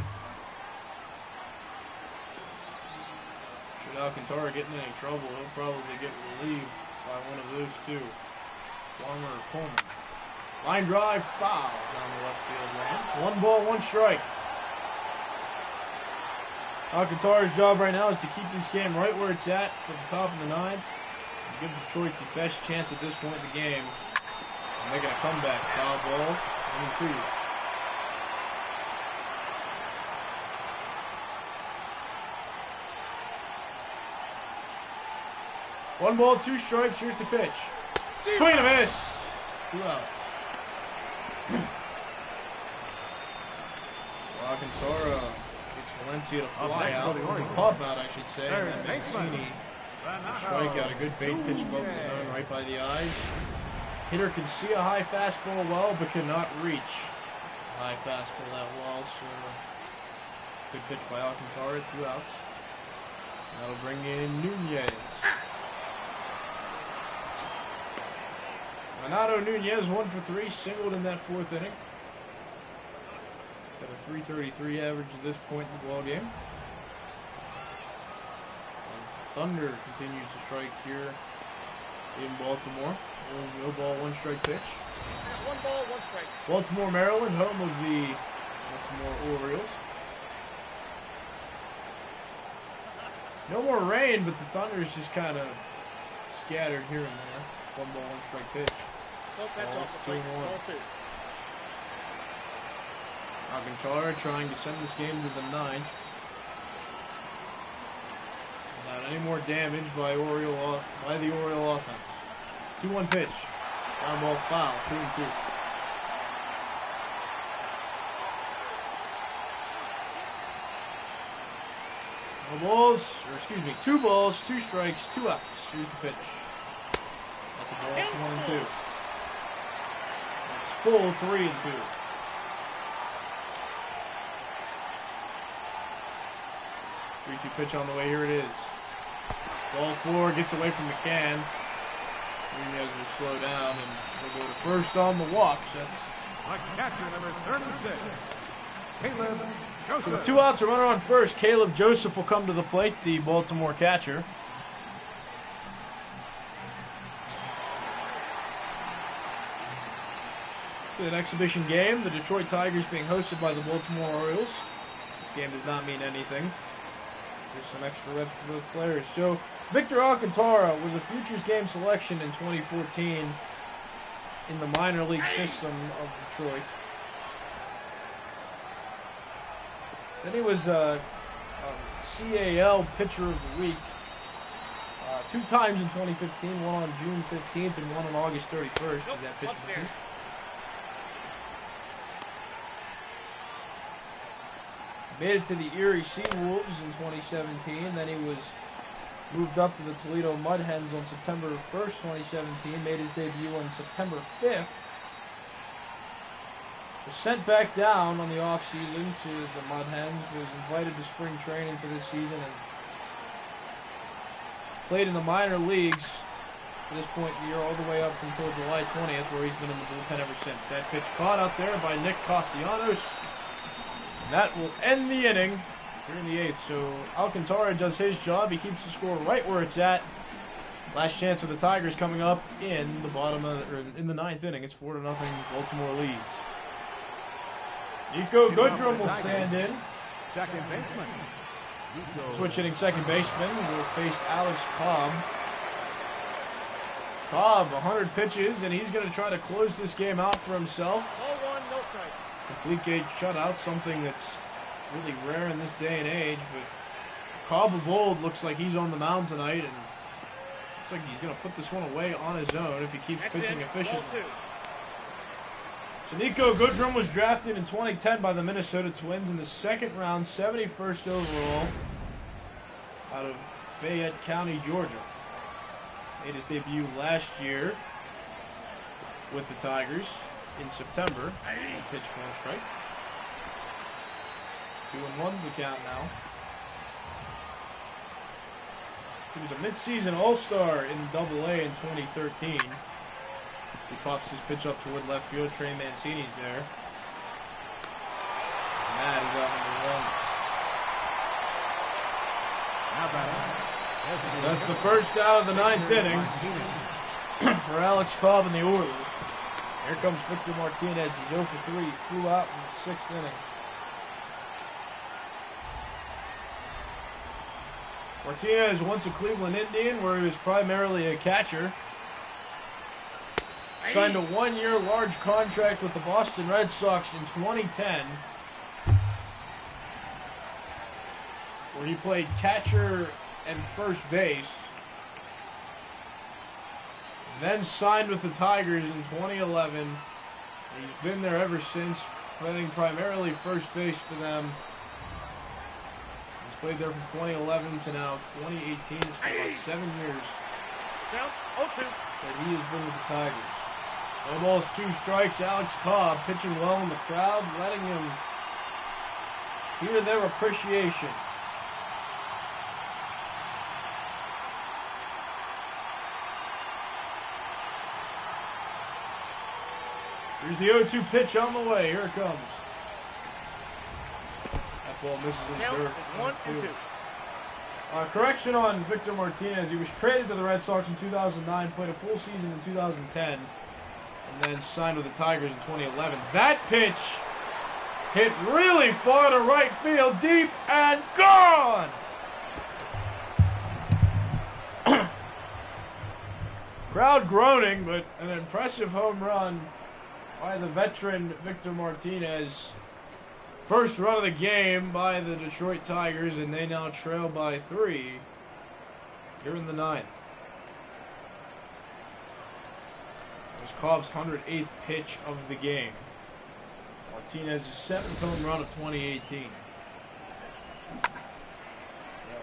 Should Alcantara get in any trouble, he'll probably get relieved by one of those two, Farmer or Coleman. Line drive, foul down the left field line. 1 ball, 1 strike. Alcantara's job right now is to keep this game right where it's at for the top of the 9th. And give Detroit the best chance at this point in the game of making a comeback. Foul ball, 1-2. One ball, 2 strikes. Here's the pitch. Swing and a miss. 2 outs. So Alcantara gets Valencia to fly out, or to pop out, I should say. And then Mancini strike out. A good bait pitch above the zone, right by the eyes. Hitter can see a high fastball well, but cannot reach a high fastball that well. So good pitch by Alcantara. 2 outs. That'll bring in Nunez. Renato Nunez 1 for 3, singled in that 4th inning. Got a .333 average at this point in the ball game. Thunder continues to strike here in Baltimore. No ball, 1 strike pitch. 1 ball, 1 strike. Baltimore, Maryland, home of the Baltimore Orioles. No more rain, but the Thunder's just kind of scattered here and there. 1 ball, 1 strike pitch. Nope, that's Ball, off the it's plate. 2-1. Ball 2. Alcantara trying to send this game to the 9th. Without any more damage by the Oriole offense. 2-1 pitch. Ground ball foul. 2-2. Two balls, 2 strikes, 2 outs. Here's the pitch. That's a ball. It's 1-2. It's full 3-2. 3-2 pitch on the way. Here it is. Ball 4 gets away from McCann. Nunez will slow down and he'll go to first on the walk. So that's Catcher number 36, Caleb so with Joseph. 2 outs, a runner on first. Caleb Joseph will come to the plate, the Baltimore catcher. An exhibition game. The Detroit Tigers being hosted by the Baltimore Orioles. This game does not mean anything. Just some extra reps for those players. So Victor Alcantara was a Futures game selection in 2014 in the minor league system of Detroit. Then he was CAL Pitcher of the Week 2 times in 2015, one on June 15th and one on August 31st. Nope, that pitch for two. Made it to the Erie Seawolves in 2017. Then he was moved up to the Toledo Mud Hens on September 1st, 2017. Made his debut on September 5th. Was sent back down on the offseason to the Mud Hens. Was invited to spring training for this season and played in the minor leagues at this point in the year all the way up until July 20th, where he's been in the bullpen ever since. That pitch caught out there by Nick Castellanos. That will end the inning here in the 8th. So Alcantara does his job. He keeps the score right where it's at. Last chance of the Tigers coming up in the bottom of, or in the 9th inning. It's 4-0. Baltimore leads. Nico Goodrum will stand in. Second baseman. Switch hitting second baseman will face Alex Cobb. Cobb, 100 pitches, and he's going to try to close this game out for himself. Ball 1, no strike. Complete gauge shutout, something that's really rare in this day and age, but Cobb of old looks like he's on the mound tonight, and looks like he's going to put this one away on his own if he keeps pitching efficiently. So Nico Goodrum was drafted in 2010 by the Minnesota Twins in the 2nd round, 71st overall, out of Fayette County, Georgia. Made his debut last year with the Tigers in September. Pitch, 1 strike. 2-1's the count now. He was a midseason All-Star in Double-A in 2013. He pops his pitch up toward left field. Trey Mancini's there. And that is out number 1. That's the first out of the 9th inning for Alex Cobb and the Orioles. Here comes Victor Martinez. He's 0 for 3. He flew out in the 6th inning. Martinez once a Cleveland Indian, where he was primarily a catcher. Signed a 1-year large contract with the Boston Red Sox in 2010, where he played catcher and first base. Then signed with the Tigers in 2011. He's been there ever since, playing primarily first base for them. He's played there from 2011 to now 2018. It's been about 7 years Down, 0-2. that he has been with the Tigers. No balls, 2 strikes. Alex Cobb pitching well in the crowd, letting him hear their appreciation. Here's the 0-2 pitch on the way. Here it comes. That ball misses in Count third. is 1-2. Correction on Victor Martinez. He was traded to the Red Sox in 2009, played a full season in 2010. And then signed with the Tigers in 2011. That pitch hit really far to right field, deep and gone! Crowd groaning, but an impressive home run by the veteran Victor Martinez. First run of the game by the Detroit Tigers, and they now trail by 3 here in the 9th. It was Cobb's 108th pitch of the game. Martinez's 7th home run of 2018. Yeah,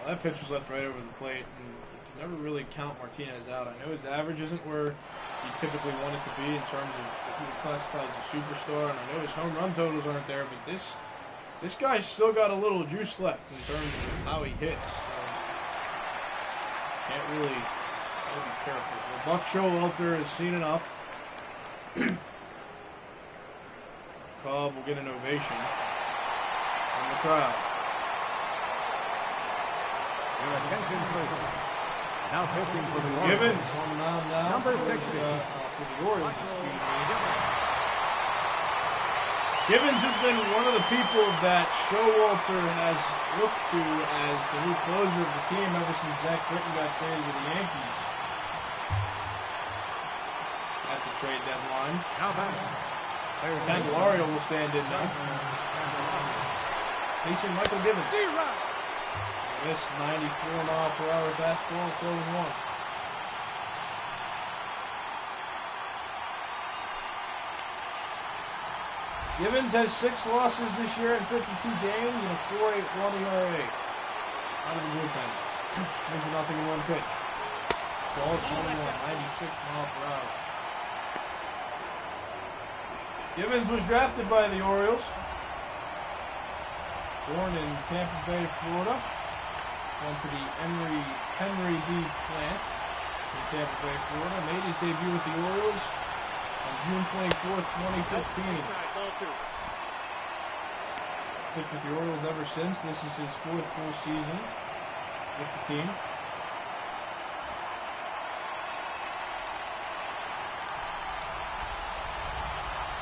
that pitch was left right over the plate, and you can never really count Martinez out. I know his average isn't where you typically want it to be in terms of being classified as a superstar, and I know his home run totals aren't there, but this guy's still got a little juice left in terms of how he hits. So can't really be careful. Well, Buck Showalter has seen enough. Cobb will get an ovation from the crowd. Your attention, please. Now pitching for the Orioles. Gibbons on the mound now. Number 60. For the Orioles, excuse me. Givens has been one of the people that Showalter has looked to as the new closer of the team ever since Zach Britton got traded to the Yankees at the trade deadline. Candelario will stand in now. Facing Michael Givens. Missed 94-mile-per-hour fastball. It's 0-1. Givens has 6 losses this year in 52 games and a 4.81 ERA. Out of the bullpen. There's a nothing in 1 pitch. So it's 1-1, 96 miles per hour. Givens was drafted by the Orioles. Born in Tampa Bay, Florida. Went to the Henry B. plant in Tampa Bay, Florida. Made his debut with the Orioles on June 24th, 2015. Pitched with the Orioles ever since. This is his 4th full season with the team.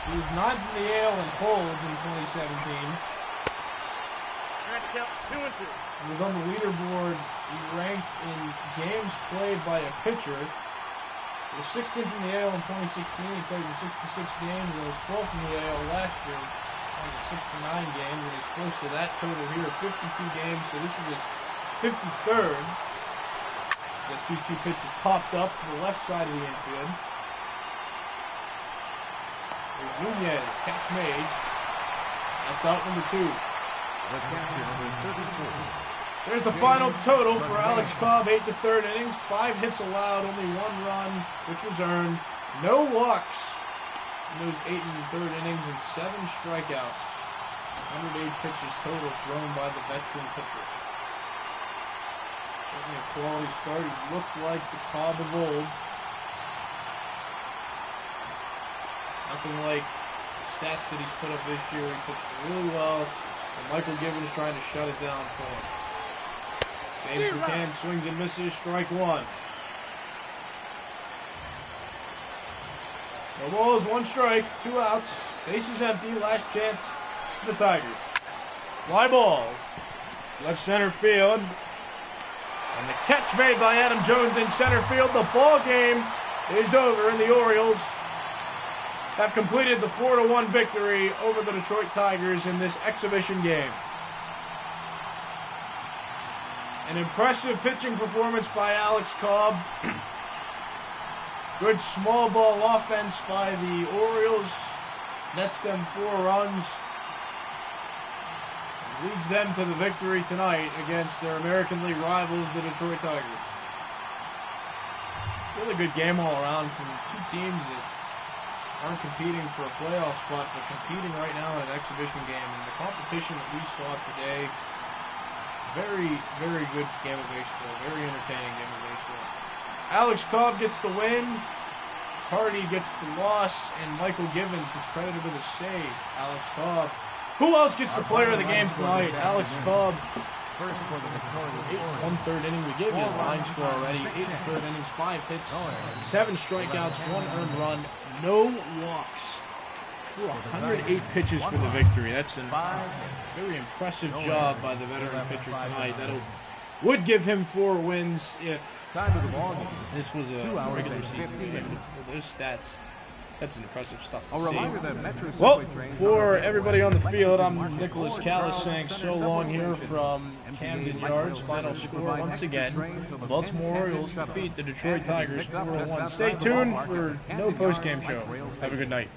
He was not in the AL in holds in 2017. He was on the leaderboard. He ranked in games played by a pitcher. He was 16th in the AL in 2016. He played in 66 games. He was 12th in the AL last year. Played in 69 games, and he's close to that total here, 52 games. So this is his 53rd. The 2-2 pitch is popped up to the left side of the infield. There's Nunez, catch made. That's out number 2. There's the final total for Alex Cobb, 8 1/3 innings, 5 hits allowed, only 1 run, which was earned, no walks in those 8 1/3 innings, and 7 strikeouts. 108 pitches total thrown by the veteran pitcher. Certainly a quality start. He looked like the Cobb of old. Nothing like the stats that he's put up this year. He pitched really well, and Michael Givens trying to shut it down for him. James McCann swings and misses, strike 1. No balls, 1 strike, 2 outs. Bases empty, last chance for the Tigers. Fly ball, left center field. And the catch made by Adam Jones in center field. The ball game is over, and the Orioles have completed the 4-1 victory over the Detroit Tigers in this exhibition game. An impressive pitching performance by Alex Cobb. Good small ball offense by the Orioles. Nets them 4 runs. Leads them to the victory tonight against their American League rivals, the Detroit Tigers. Really good game all around from 2 teams that aren't competing for a playoff spot, but competing right now in an exhibition game. And the competition that we saw today, very, very good game of baseball. Very entertaining game of baseball. Alex Cobb gets the win. Hardy gets the loss. And Michael Givens gets credited with a save. Alex Cobb. Who else gets the player of the game tonight? Alex Cobb. 8 1/3 inning. We gave you his line score already. 8 1/3 innings, 5 hits, 7 strikeouts, 1 earned run, no walks. Threw 108 pitches for the victory. That's a very impressive job by the veteran pitcher tonight. That would give him 4 wins if this was a regular season game. Those stats, that's impressive stuff to see. Well, for everybody on the field, I'm Nicholas Callis saying so long here from Camden Yards. Final score once again: the Baltimore Orioles defeat the Detroit Tigers 4-1. Stay tuned for no post-game show. Have a good night.